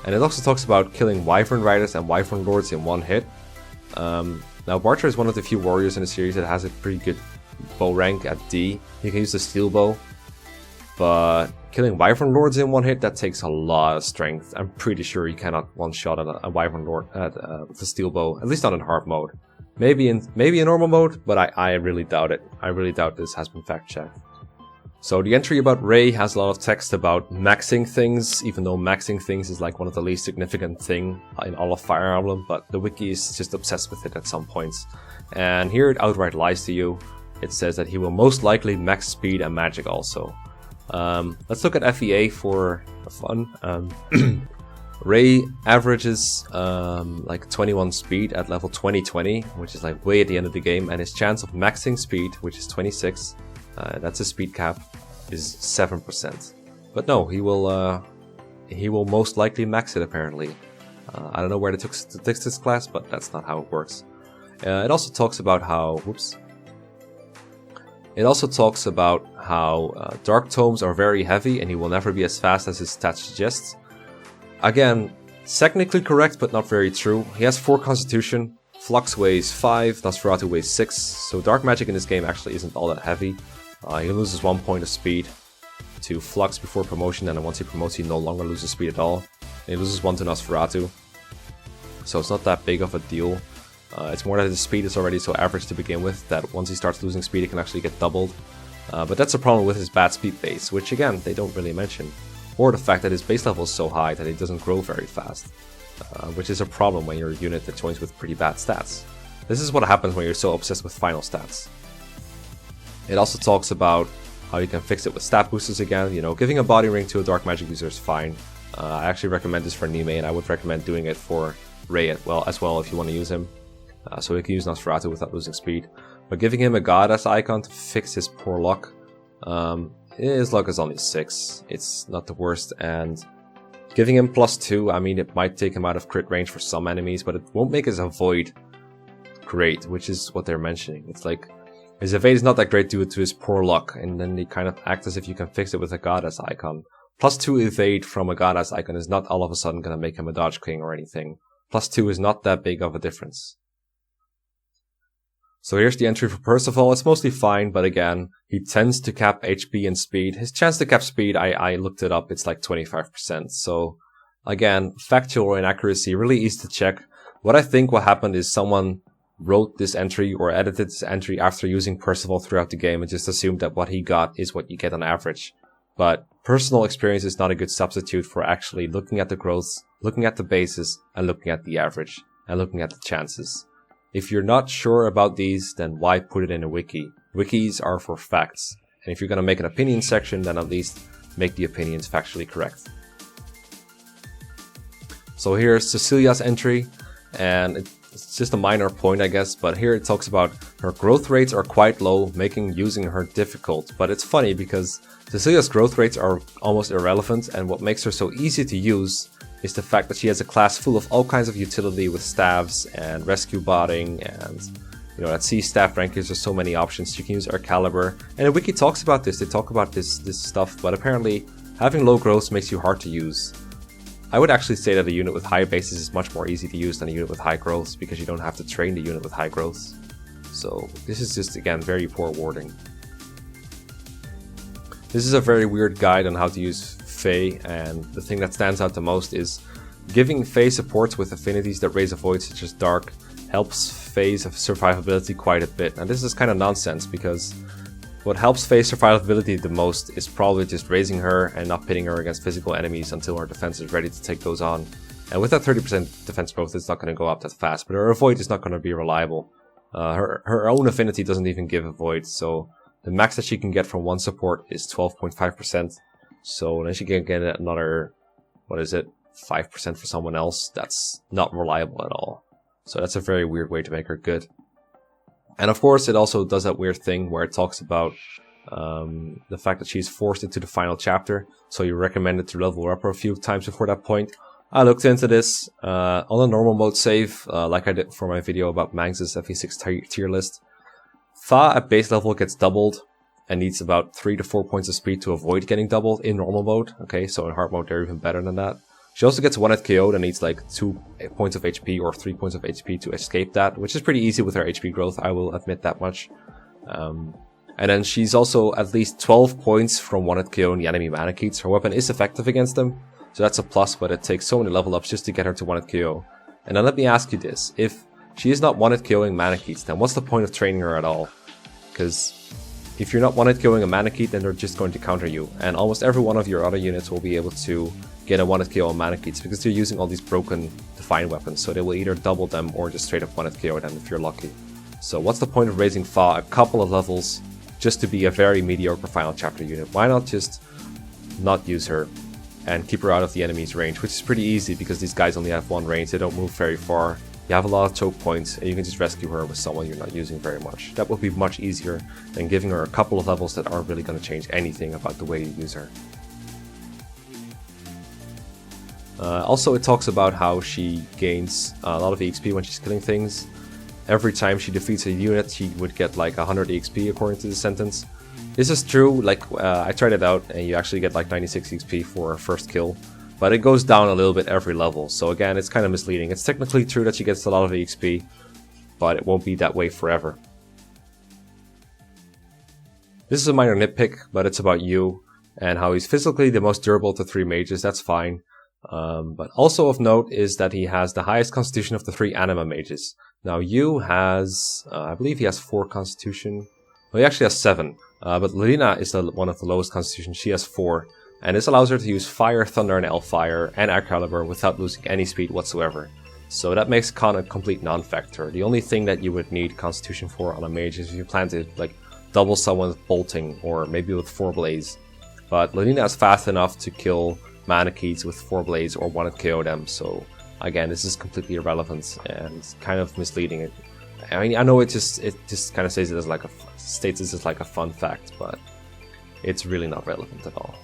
And it also talks about killing Wyvern Riders and Wyvern Lords in one hit. Now Barter is one of the few warriors in the series that has a pretty good bow rank at D. He can use the steel bow. But killing Wyvern Lords in one hit, that takes a lot of strength. I'm pretty sure you cannot one-shot at a Wyvern Lord with a steel bow, at least not in hard mode. Maybe in normal mode, but I really doubt it. I really doubt this has been fact-checked. So the entry about Ray has a lot of text about maxing things, even though maxing things is like one of the least significant thing in all of Fire Emblem, but the wiki is just obsessed with it at some points. And here it outright lies to you. It says that he will most likely max speed and magic also. Let's look at FEA for fun. Ray averages like 21 speed at level 2020, which is like way at the end of the game, and his chance of maxing speed, which is 26, that's a speed cap, is 7%. But no, he will most likely max it apparently. I don't know where they took statistics class, but that's not how it works. It also talks about how, Dark Tomes are very heavy and he will never be as fast as his stats suggest. Again, technically correct, but not very true. He has 4 Constitution, Flux weighs 5, Nosferatu weighs 6, so Dark Magic in this game actually isn't all that heavy. He loses 1 point of speed to Flux before promotion, and then once he promotes he no longer loses speed at all. And he loses 1 to Nosferatu, so it's not that big of a deal. It's more that his speed is already so average to begin with that once he starts losing speed it can actually get doubled. But that's a problem with his bad speed base, which again, they don't really mention. Or the fact that his base level is so high that it doesn't grow very fast. Which is a problem when you're a unit that joins with pretty bad stats. This is what happens when you're so obsessed with final stats. It also talks about how you can fix it with stat boosters again. You know, giving a body ring to a dark magic user is fine. I actually recommend this for Nime, and I would recommend doing it for Ray as well if you want to use him. So he can use Nosferatu without losing speed. But giving him a goddess icon to fix his poor luck, his luck is only 6. It's not the worst, and giving him +2, I mean, it might take him out of crit range for some enemies, but it won't make his avoid great, which is what they're mentioning. It's like, his evade is not that great due to his poor luck, and then they kind of act as if you can fix it with a goddess icon. +2 evade from a goddess icon is not all of a sudden going to make him a dodge king or anything. +2 is not that big of a difference. So here's the entry for Percival. It's mostly fine, but again, he tends to cap HP and speed. His chance to cap speed, I looked it up, it's like 25%. So again, factual inaccuracy, really easy to check. What I think what happened is someone wrote this entry or edited this entry after using Percival throughout the game and just assumed that what he got is what you get on average. But personal experience is not a good substitute for actually looking at the growths, looking at the bases, and looking at the average. and looking at the chances. If you're not sure about these, then why put it in a wiki? Wikis are for facts. And if you're going to make an opinion section, then at least make the opinions factually correct. So here's Cecilia's entry, and it's just a minor point, I guess, but here it talks about her growth rates are quite low, making using her difficult. But it's funny because Cecilia's growth rates are almost irrelevant, and what makes her so easy to use is the fact that she has a class full of all kinds of utility with staves and rescue botting, and you know, at C staff rankings there's so many options. You can use Excalibur, and the wiki talks about this. They talk about this stuff, but apparently having low growth makes you hard to use. I would actually say that a unit with high bases is much more easy to use than a unit with high growth, because you don't have to train the unit with high growth. So this is just, again, very poor wording. This is a very weird guide on how to use Fae, and the thing that stands out the most is giving Fae supports with affinities that raise a void such as Dark helps Fae's survivability quite a bit. And this is kind of nonsense, because what helps Fae's survivability the most is probably just raising her and not pitting her against physical enemies until her defense is ready to take those on. And with that 30% defense growth, it's not going to go up that fast, but her avoid is not going to be reliable. Her own affinity doesn't even give a void, so the max that she can get from one support is 12.5%. So then she can get another, 5% for someone else. That's not reliable at all. So that's a very weird way to make her good. And of course, it also does that weird thing where it talks about the fact that she's forced into the final chapter. So you recommend it to level her up a few times before that point. I looked into this on a normal mode save, like I did for my video about Mangs' FE6 tier list. Fa at base level gets doubled and needs about 3 to 4 points of speed to avoid getting doubled in normal mode. Okay, so in hard mode they're even better than that. She also gets 1-hit KO'd and needs like 2 points of HP or 3 points of HP to escape that, which is pretty easy with her HP growth, I will admit that much. And then she's also at least 12 points from 1-hit KO'ing the enemy Manakets. Her weapon is effective against them, so that's a plus, but it takes so many level ups just to get her to 1-hit KO. And then let me ask you this, if she is not 1-hit KO'ing Manakets, then what's the point of training her at all? Because if you're not 1-hit KO'ing a Manakete, then they're just going to counter you, and almost every one of your other units will be able to get a 1-hit KO on Manakets because they're using all these broken Divine weapons, so they will either double them or just straight up 1-hit KO them if you're lucky. So what's the point of raising Fa a couple of levels just to be a very mediocre final chapter unit? Why not just not use her and keep her out of the enemy's range, which is pretty easy because these guys only have one range, they don't move very far. You have a lot of choke points, and you can just rescue her with someone you're not using very much. That would be much easier than giving her a couple of levels that aren't really going to change anything about the way you use her. Also, it talks about how she gains a lot of EXP when she's killing things. Every time she defeats a unit, she would get like 100 EXP according to the sentence. This is true, like I tried it out, and you actually get like 96 EXP for a first kill. But it goes down a little bit every level, so again, it's kind of misleading. It's technically true that she gets a lot of EXP, but it won't be that way forever. This is a minor nitpick, but it's about Yu, and how he's physically the most durable to 3 mages, that's fine. But also of note is that he has the highest constitution of the 3 anima mages. Now Yu has, I believe he has 4 constitution. Well, he actually has 7, but Lilina is one of the lowest constitution, she has 4. And this allows her to use Fire, Thunder, and Hellfire, and Excalibur without losing any speed whatsoever. So that makes Con a complete non-factor. The only thing that you would need Constitution for on a mage is if you plan to like double someone with Bolting, or maybe with 4 Blaze. But Lilina is fast enough to kill Manakets with 4 Blaze or 1-hit KO them, so again, this is completely irrelevant and kind of misleading. I mean, I know it just kind of states it as like a fun fact, but it's really not relevant at all.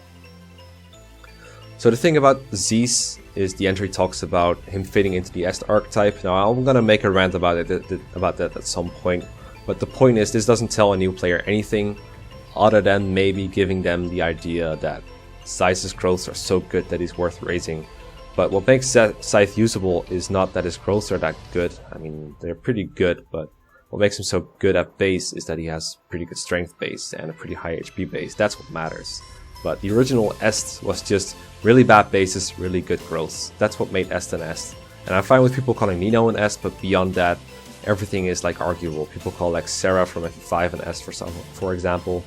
So the thing about Geese is the entry talks about him fitting into the Est archetype. Now I'm gonna make a rant about that at some point, but the point is this doesn't tell a new player anything other than maybe giving them the idea that Scythe's growths are so good that he's worth raising. But what makes Scythe usable is not that his growths are that good. I mean, they're pretty good, but what makes him so good at base is that he has pretty good strength base and a pretty high HP base. That's what matters. But the original Est was just really bad bases, really good growths. That's what made Est an Est. And I'm fine with people calling Nino an Est, but beyond that, everything is like arguable. People call like Sarah from FE5 an Est for example.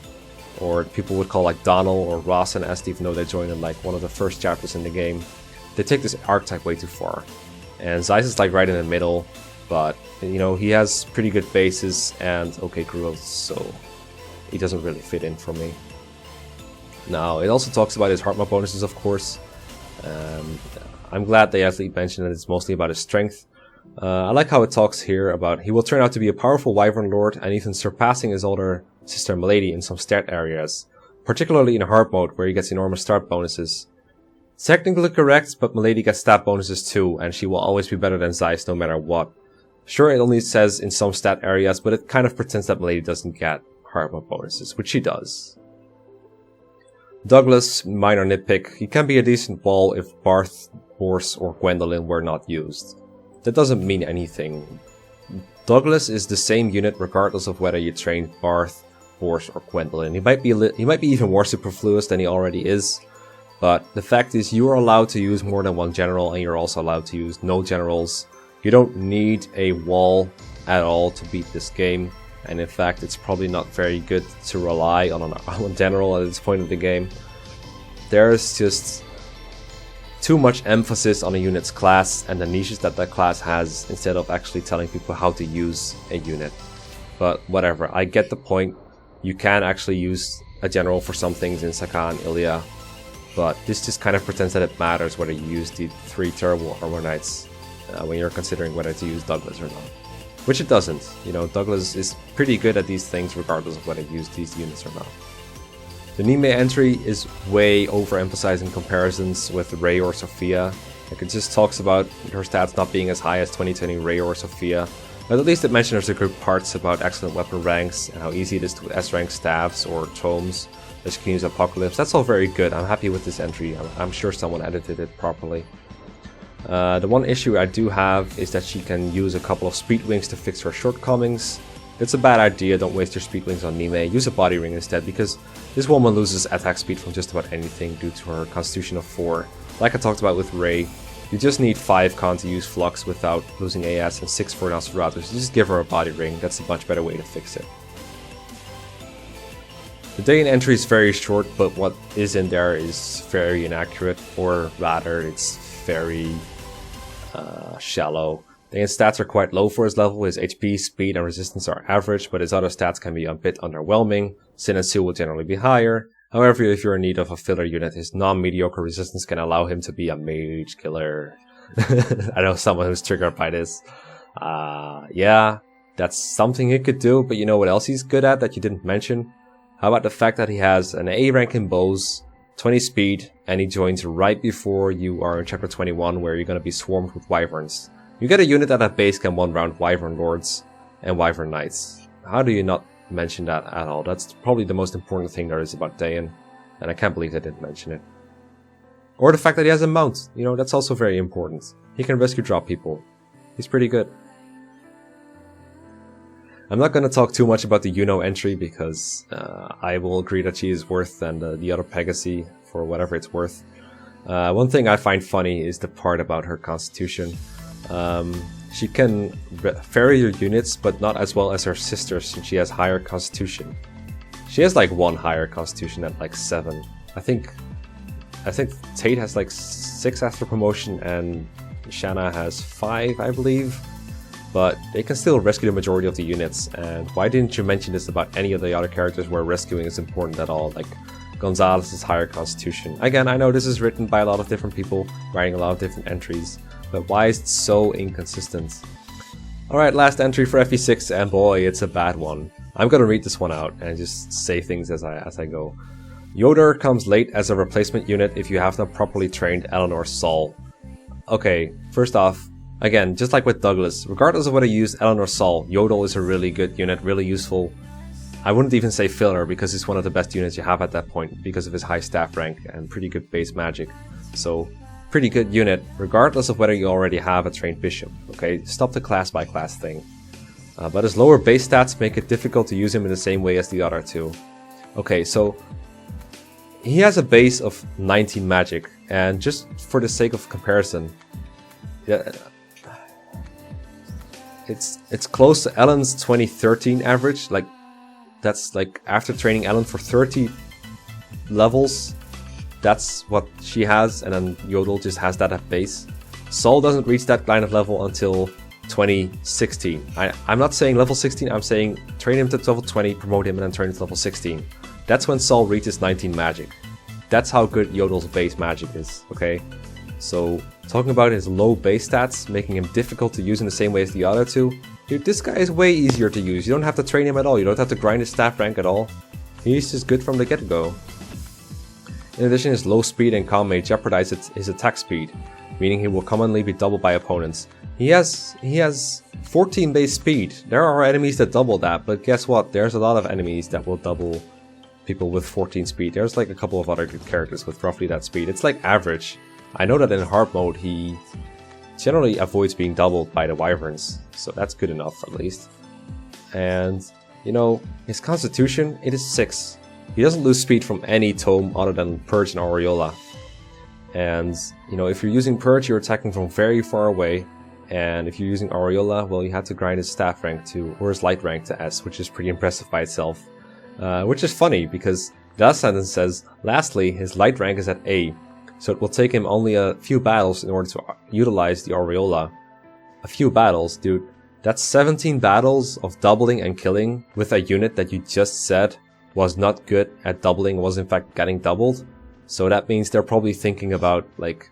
Or people would call like Donald or Ross an Est, even though they joined in like one of the first chapters in the game. They take this archetype way too far. And Zeiss is like right in the middle, but you know, he has pretty good bases and okay growth, so he doesn't really fit in for me. Now, it also talks about his heart map bonuses, of course. I'm glad they actually mentioned that it's mostly about his strength. I like how it talks here about he will turn out to be a powerful Wyvern Lord and even surpassing his older sister Milady in some stat areas, particularly in hard mode where he gets enormous start bonuses. Technically correct, but Milady gets stat bonuses too, and she will always be better than Zeiss no matter what. Sure, it only says in some stat areas, but it kind of pretends that Milady doesn't get hard mode bonuses, which she does. Douglas, minor nitpick, he can be a decent wall if Barth, Horse, or Gwendolyn were not used. That doesn't mean anything. Douglas is the same unit regardless of whether you train Barth, Horse, or Gwendolyn. He might be even more superfluous than he already is, but the fact is you are allowed to use more than one general and you're also allowed to use no generals. You don't need a wall at all to beat this game. And in fact, it's probably not very good to rely on a general at this point of the game. There's just too much emphasis on a unit's class and the niches that that class has instead of actually telling people how to use a unit. But whatever, I get the point. You can actually use a general for some things in Saka and Ilya, but this just kind of pretends that it matters whether you use the 3 Terrible Armor Knights when you're considering whether to use Douglas or not. Which it doesn't. You know, Douglas is pretty good at these things regardless of whether you use these units or not. The Nime entry is way overemphasizing comparisons with Rey or Sophia. Like, it just talks about her stats not being as high as 2020 Rey or Sophia. But at least it mentions the good parts about excellent weapon ranks and how easy it is to S-rank staves or tomes that you can use Apocalypse. That's all very good. I'm happy with this entry. I'm sure someone edited it properly. The one issue I do have is that she can use a couple of speed wings to fix her shortcomings. It's a bad idea, don't waste your speed wings on Nime, use a body ring instead, because this woman loses attack speed from just about anything due to her constitution of 4. Like I talked about with Rey, you just need 5 con to use Flux without losing AS and 6 for Nosferatu, so just give her a body ring, that's a much better way to fix it. The Dayan entry is very short, but what is in there is very inaccurate, or rather, it's very shallow. Dayan's stats are quite low for his level, his HP, speed, and resistance are average, but his other stats can be a bit underwhelming. Sin and Seal will generally be higher. However, if you're in need of a filler unit, his non-mediocre resistance can allow him to be a mage killer. I know someone who's triggered by this. Yeah, that's something he could do, but you know what else he's good at that you didn't mention? How about the fact that he has an A rank in bows, 20 speed, and he joins right before you are in chapter 21 where you're going to be swarmed with wyverns. You get a unit that at base can one-round Wyvern Lords and Wyvern Knights. How do you not mention that at all? That's probably the most important thing there is about Dayan, and I can't believe they didn't mention it. Or the fact that he has a mount, you know, that's also very important. He can rescue drop people. He's pretty good. I'm not going to talk too much about the Yuno entry because I will agree that she is worth than the other Pegasi for whatever it's worth. One thing I find funny is the part about her constitution. She can ferry your units, but not as well as her sister since she has higher constitution. She has like 1 higher constitution at like 7. I think Tate has like 6 after promotion and Shanna has 5, I believe. But they can still rescue the majority of the units, and why didn't you mention this about any of the other characters where rescuing is important at all, like Gonzalez's higher constitution. Again, I know this is written by a lot of different people, writing a lot of different entries, but why is it so inconsistent? Alright, last entry for FE6, and boy, it's a bad one. I'm gonna read this one out and just say things as I go. Yoder comes late as a replacement unit if you have not properly trained Eleanor Saul. Okay, first off, again, just like with Douglas, regardless of whether you use Eleanor Saul, Yodel is a really good unit, really useful. I wouldn't even say filler because he's one of the best units you have at that point because of his high staff rank and pretty good base magic. So, pretty good unit, regardless of whether you already have a trained bishop. Okay, stop the class by class thing. But his lower base stats make it difficult to use him in the same way as the other two. Okay, so he has a base of 19 magic, and just for the sake of comparison, yeah, it's close to Ellen's 2013 average. Like, that's like after training Ellen for 30 levels, that's what she has, and then Yodel just has that at base. Sol doesn't reach that kind of level until 2016. I'm not saying level 16, I'm saying train him to level 20, promote him, and then train him to level 16. That's when Sol reaches 19 magic. That's how good Yodel's base magic is, okay? So, talking about his low base stats, making him difficult to use in the same way as the other two, dude, this guy is way easier to use. You don't have to train him at all, you don't have to grind his staff rank at all. He's just good from the get-go. In addition, his low speed and calm may jeopardize his attack speed, meaning he will commonly be doubled by opponents. He has 14 base speed. There are enemies that double that, but guess what? There's a lot of enemies that will double people with 14 speed. There's like a couple of other good characters with roughly that speed. It's like average. I know that in hard mode he generally avoids being doubled by the wyverns, so that's good enough at least. And, you know, his constitution, it is 6. He doesn't lose speed from any tome other than Purge and Aureola. And, you know, if you're using Purge, you're attacking from very far away. And if you're using Aureola, well, you have to grind his staff rank to, or his light rank to S, which is pretty impressive by itself. Which is funny, because the last sentence says, lastly, his light rank is at A, so it will take him only a few battles in order to utilize the Aureola. A few battles, dude. That's 17 battles of doubling and killing with a unit that you just said was not good at doubling, was in fact getting doubled. So that means they're probably thinking about, like,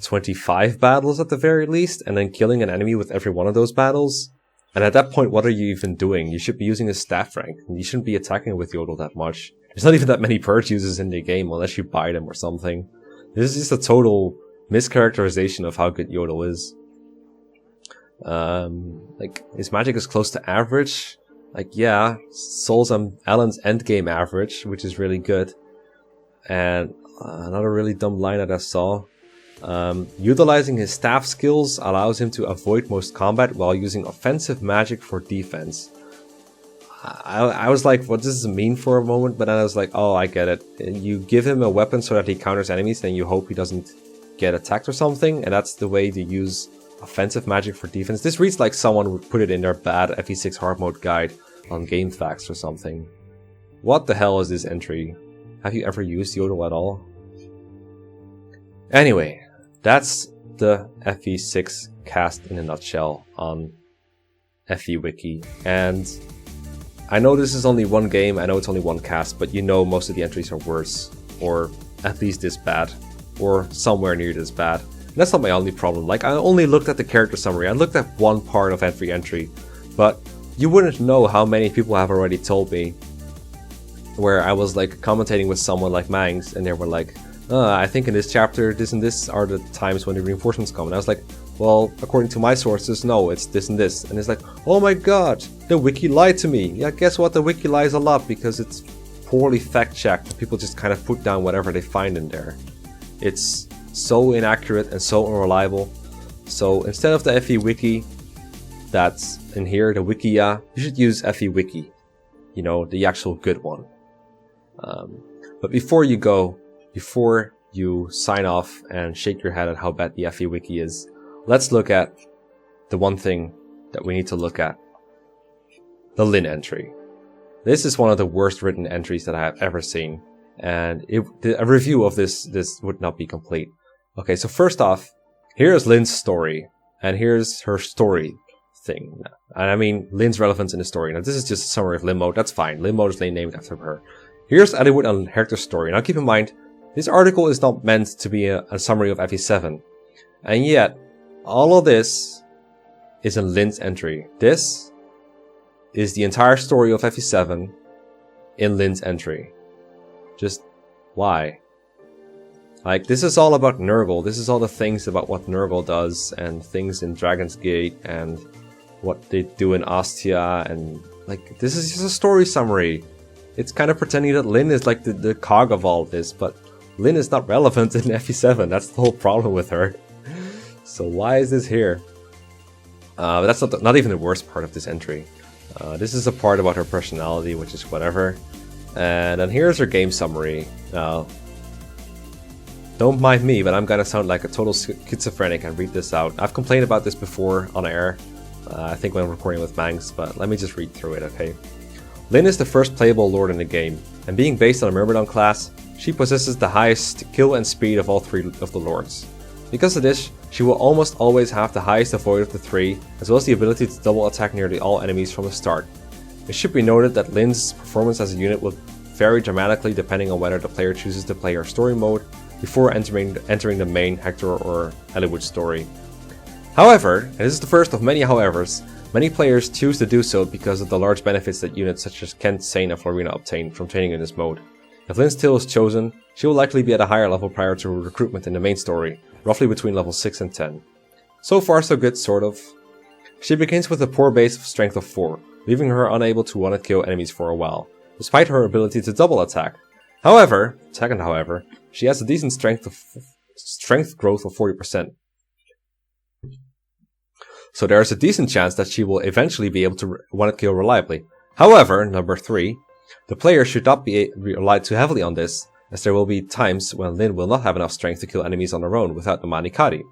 25 battles at the very least, and then killing an enemy with every one of those battles. And at that point, what are you even doing? You should be using his staff rank. You shouldn't be attacking with Yodel that much. There's not even that many Purge users in the game unless you buy them or something. This is just a total mischaracterization of how good Yodel is. Like, his magic is close to average. Like, yeah, Sol's and Alan's endgame average, which is really good. And another really dumb line that I saw. Utilizing his staff skills allows him to avoid most combat while using offensive magic for defense. I was like, what does this mean for a moment? But then I was like, oh, I get it. You give him a weapon so that he counters enemies, and you hope he doesn't get attacked or something, and that's the way to use offensive magic for defense. This reads like someone would put it in their bad FE6 hard mode guide on Game Facts or something. What the hell is this entry? Have you ever used Yodel at all? Anyway, that's the FE6 cast in a nutshell on FE Wiki. And I know this is only one game, I know it's only one cast, but you know most of the entries are worse, or at least this bad, or somewhere near this bad. And that's not my only problem. Like, I only looked at the character summary, I looked at one part of every entry, but you wouldn't know how many people have already told me, where I was like commentating with someone like Mangs, and they were like, I think in this chapter, this and this are the times when the reinforcements come. And I was like, well, according to my sources, no, it's this and this. And it's like, oh my god, the wiki lied to me. Yeah, guess what? The wiki lies a lot because it's poorly fact-checked. People just kind of put down whatever they find in there. It's so inaccurate and so unreliable. So instead of the FE Wiki that's in here, the Wikia, you should use FE Wiki. You know, the actual good one. But before you go, before you sign off and shake your head at how bad the FE Wiki is, let's look at the one thing that we need to look at. The Lin entry. This is one of the worst written entries that I have ever seen. And a review of this would not be complete. Okay, so first off, here's Lin's story. And here's her story thing. And I mean, Lin's relevance in the story. Now, this is just a summary of Lin mode. That's fine. Lin mode is named after her. Here's Eliwood and Hector's story. Now, keep in mind, this article is not meant to be a summary of FE7. And yet, all of this is in Lin's entry. This is the entire story of FE7 in Lin's entry. Just why? Like, this is all about Nurgle. This is all the things about what Nurgle does, and things in Dragon's Gate, and what they do in Ostia, and like, this is just a story summary. It's kind of pretending that Lin is like the cog of all this, but Lin is not relevant in FE7. That's the whole problem with her. So why is this here? But that's not even the worst part of this entry. This is a part about her personality, which is whatever. And then here's her game summary. Now, don't mind me, but I'm gonna sound like a total schizophrenic and read this out. I've complained about this before on air, I think when recording with Mangs, but let me just read through it, okay? Lin is the first playable lord in the game, and being based on a Myrmidon class, she possesses the highest kill and speed of all three of the lords. Because of this, she will almost always have the highest avoid of the three, as well as the ability to double attack nearly all enemies from the start. It should be noted that Lynn's performance as a unit will vary dramatically depending on whether the player chooses to play her story mode before entering the main Hector or Eliwood story. However, and this is the first of many howevers, many players choose to do so because of the large benefits that units such as Kent, Sane and Florina obtain from training in this mode. If Lynn's tail is chosen, she will likely be at a higher level prior to recruitment in the main story, roughly between level 6 and 10. So far so good, sort of. She begins with a poor base of strength of 4, leaving her unable to one-hit kill enemies for a while, despite her ability to double attack. However, she has a decent strength growth of 40%. So there is a decent chance that she will eventually be able to one-hit kill reliably. However, number 3, the player should not be relied too heavily on this, as there will be times when Lynn will not have enough strength to kill enemies on her own without the Manikari.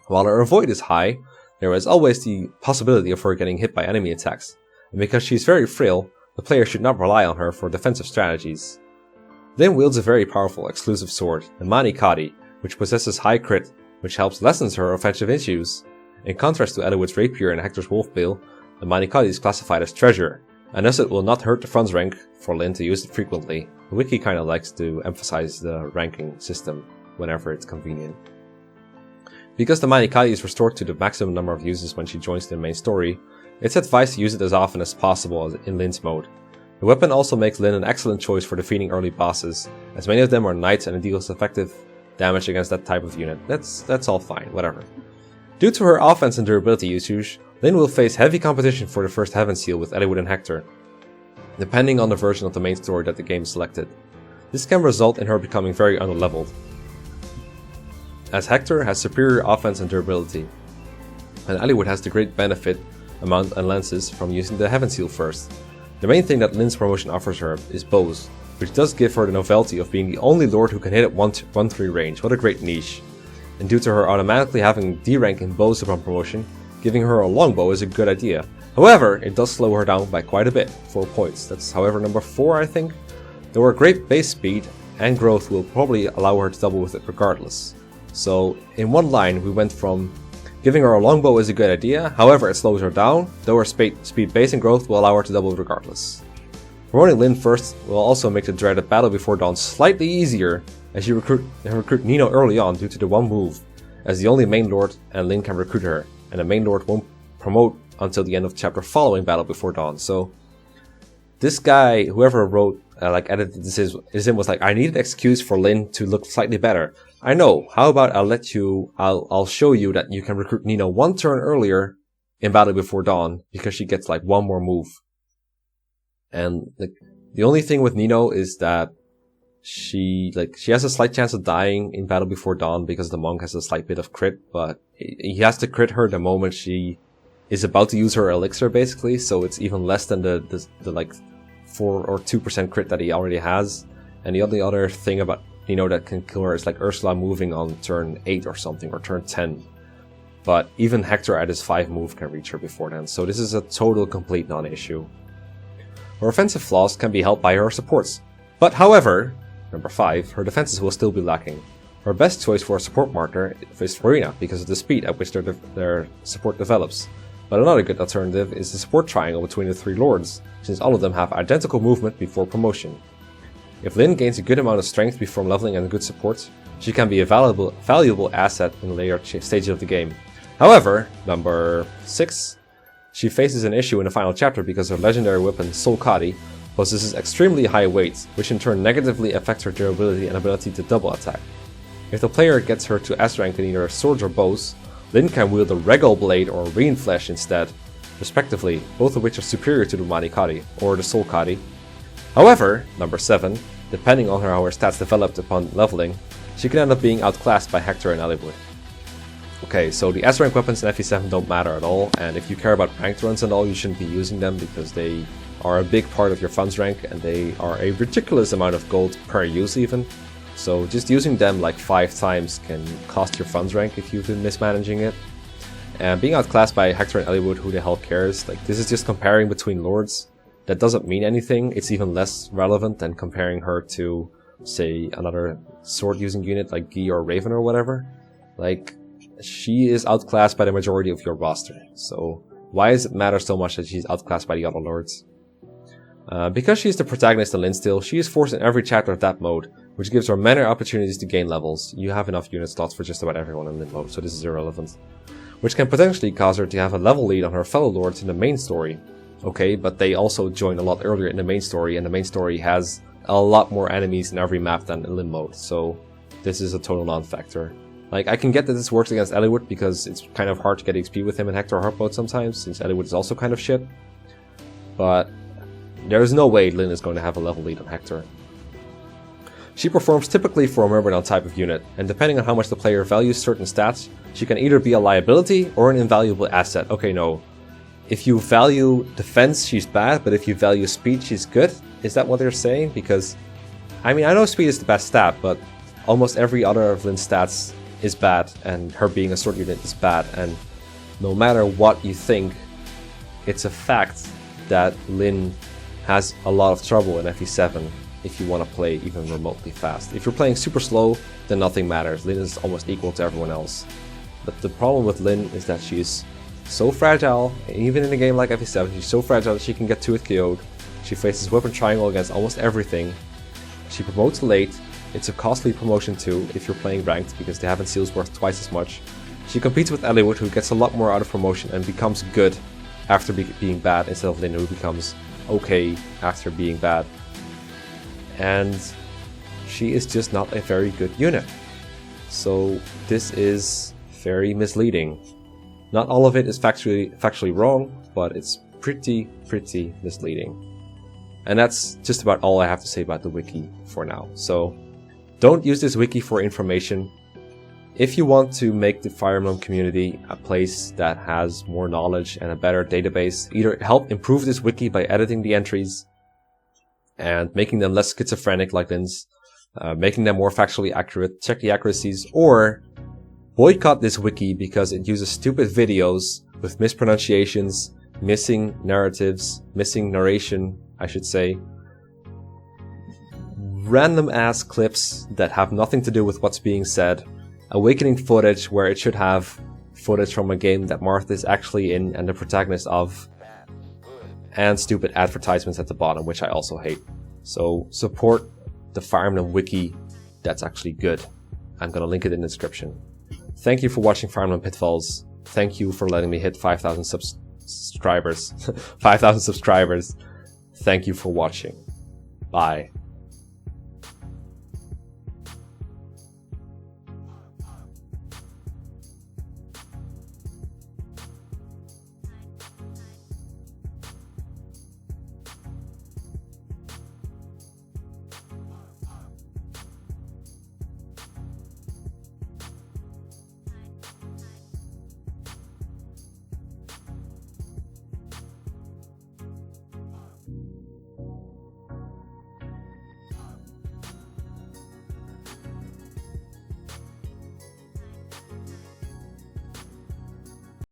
While her avoid is high, there is always the possibility of her getting hit by enemy attacks, and because she is very frail, the player should not rely on her for defensive strategies. Lynn wields a very powerful exclusive sword, the Manikari, which possesses high crit, which helps lessen her offensive issues. In contrast to Eliwood's rapier and Hector's wolfbill, the Manikari is classified as treasure, and thus it will not hurt the front rank for Lynn to use it frequently. The wiki kinda likes to emphasize the ranking system whenever it's convenient. Because the Manikari is restored to the maximum number of uses when she joins the main story, it's advised to use it as often as possible in Lynn's mode. The weapon also makes Lynn an excellent choice for defeating early bosses, as many of them are knights and it deals effective damage against that type of unit. That's all fine, whatever. Due to her offense and durability usage, Lynn will face heavy competition for the first Heaven Seal with Eliwood and Hector, depending on the version of the main story that the game selected. This can result in her becoming very underleveled, as Hector has superior offense and durability, and Eliwood has the great benefit, amount and lenses from using the Heaven Seal first. The main thing that Lynn's promotion offers her is bows, which does give her the novelty of being the only lord who can hit at 1-3 range. What a great niche. And due to her automatically having D rank in bows upon promotion, giving her a longbow is a good idea. However, it does slow her down by quite a bit, 4 points. That's however number 4 I think. Though her great base speed and growth will probably allow her to double with it regardless. So in one line we went from giving her a longbow is a good idea, however it slows her down, though her speed base and growth will allow her to double regardless. Promoting Lynn first will also make the dreaded Battle Before Dawn slightly easier, as you recruit Nino early on due to the one move, as the only main lord and Lynn can recruit her, and the main lord won't promote until the end of the chapter following Battle Before Dawn. So this guy, whoever wrote, edited this in was like, I need an excuse for Lynn to look slightly better. I know, how about I'll show you that you can recruit Nino 1 turn earlier in Battle Before Dawn, because she gets like 1 more move. And the only thing with Nino is that she has a slight chance of dying in Battle Before Dawn because the monk has a slight bit of crit, but he has to crit her the moment she is about to use her elixir basically, so it's even less than the like 4 or 2% crit that he already has. And the only other thing about Nino that can kill her is like Ursula moving on turn 8 or something, or turn 10. But even Hector at his 5 move can reach her before then, so this is a total complete non-issue. Her offensive flaws can be helped by her supports, but however, number 5, her defenses will still be lacking. Her best choice for a support partner is Florina, because of the speed at which their support develops. But another good alternative is the support triangle between the 3 lords, since all of them have identical movement before promotion. If Lynn gains a good amount of strength before leveling and good support, she can be a valuable asset in the later stages of the game. However, number 6, she faces an issue in the final chapter because her legendary weapon Soul Kadi possesses extremely high weight, which in turn negatively affects her durability and ability to double attack. If the player gets her to S rank in either swords or bows, Lynn can wield a Regal Blade or Reen Flesh instead, respectively, both of which are superior to the Manikari or the Soul Kadi. However, number 7, depending on how her stats developed upon leveling, she can end up being outclassed by Hector and Eliwood. Okay, so the S rank weapons in FE7 don't matter at all, and if you care about ranked runs and all, you shouldn't be using them because they are a big part of your funds rank and they are a ridiculous amount of gold per use even. So just using them like 5 times can cost your funds rank if you've been mismanaging it. And being outclassed by Hector and Eliwood, who the hell cares? Like, this is just comparing between lords. That doesn't mean anything. It's even less relevant than comparing her to, say, another sword using unit like Guy or Raven or whatever. Like, she is outclassed by the majority of your roster. So why does it matter so much that she's outclassed by the other lords? Because she's the protagonist in Lyn still, she is forced in every chapter of that mode, which gives her many opportunities to gain levels. You have enough unit slots for just about everyone in Lyn mode, so this is irrelevant. Which can potentially cause her to have a level lead on her fellow lords in the main story. Okay, but they also join a lot earlier in the main story, and the main story has a lot more enemies in every map than in Lyn mode, so this is a total non-factor. Like, I can get that this works against Eliwood because it's kind of hard to get XP with him in Hector Heart mode sometimes, since Eliwood is also kind of shit. But there is no way Lyn is going to have a level lead on Hector. She performs typically for a Myrmidon type of unit, and depending on how much the player values certain stats, she can either be a liability or an invaluable asset. Okay, no. If you value defense, she's bad, but if you value speed, she's good? Is that what they're saying? Because, I mean, I know speed is the best stat, but almost every other of Lyn's stats is bad, and her being a sword unit is bad, and no matter what you think, it's a fact that Lyn has a lot of trouble in FE7 if you want to play even remotely fast. If you're playing super slow, then nothing matters. Lyn is almost equal to everyone else. But the problem with Lyn is that she's so fragile, even in a game like FE7, she's so fragile that she can get 2-hit KO'd. She faces weapon triangle against almost everything. She promotes late. It's a costly promotion too if you're playing ranked, because they have in seals worth twice as much. She competes with Eliwood, who gets a lot more out of promotion and becomes good after being bad, instead of Lyn, who becomes okay after being bad. And she is just not a very good unit. So this is very misleading. Not all of it is factually wrong, but it's pretty misleading. And that's just about all I have to say about the wiki for now. So don't use this wiki for information. If you want to make the Fire Emblem community a place that has more knowledge and a better database, either help improve this wiki by editing the entries and making them less schizophrenic like Lyn's, making them more factually accurate, check the accuracies, or boycott this wiki because it uses stupid videos with mispronunciations, missing narratives, missing narration, I should say, random ass clips that have nothing to do with what's being said, awakening footage where it should have footage from a game that Martha is actually in and the protagonist of, and stupid advertisements at the bottom, which I also hate. So support the Fire Emblem wiki that's actually good. I'm gonna link it in the description. Thank you for watching Fire Emblem Pitfalls. Thank you for letting me hit 5,000 subscribers. 5,000 subscribers. Thank you for watching. Bye.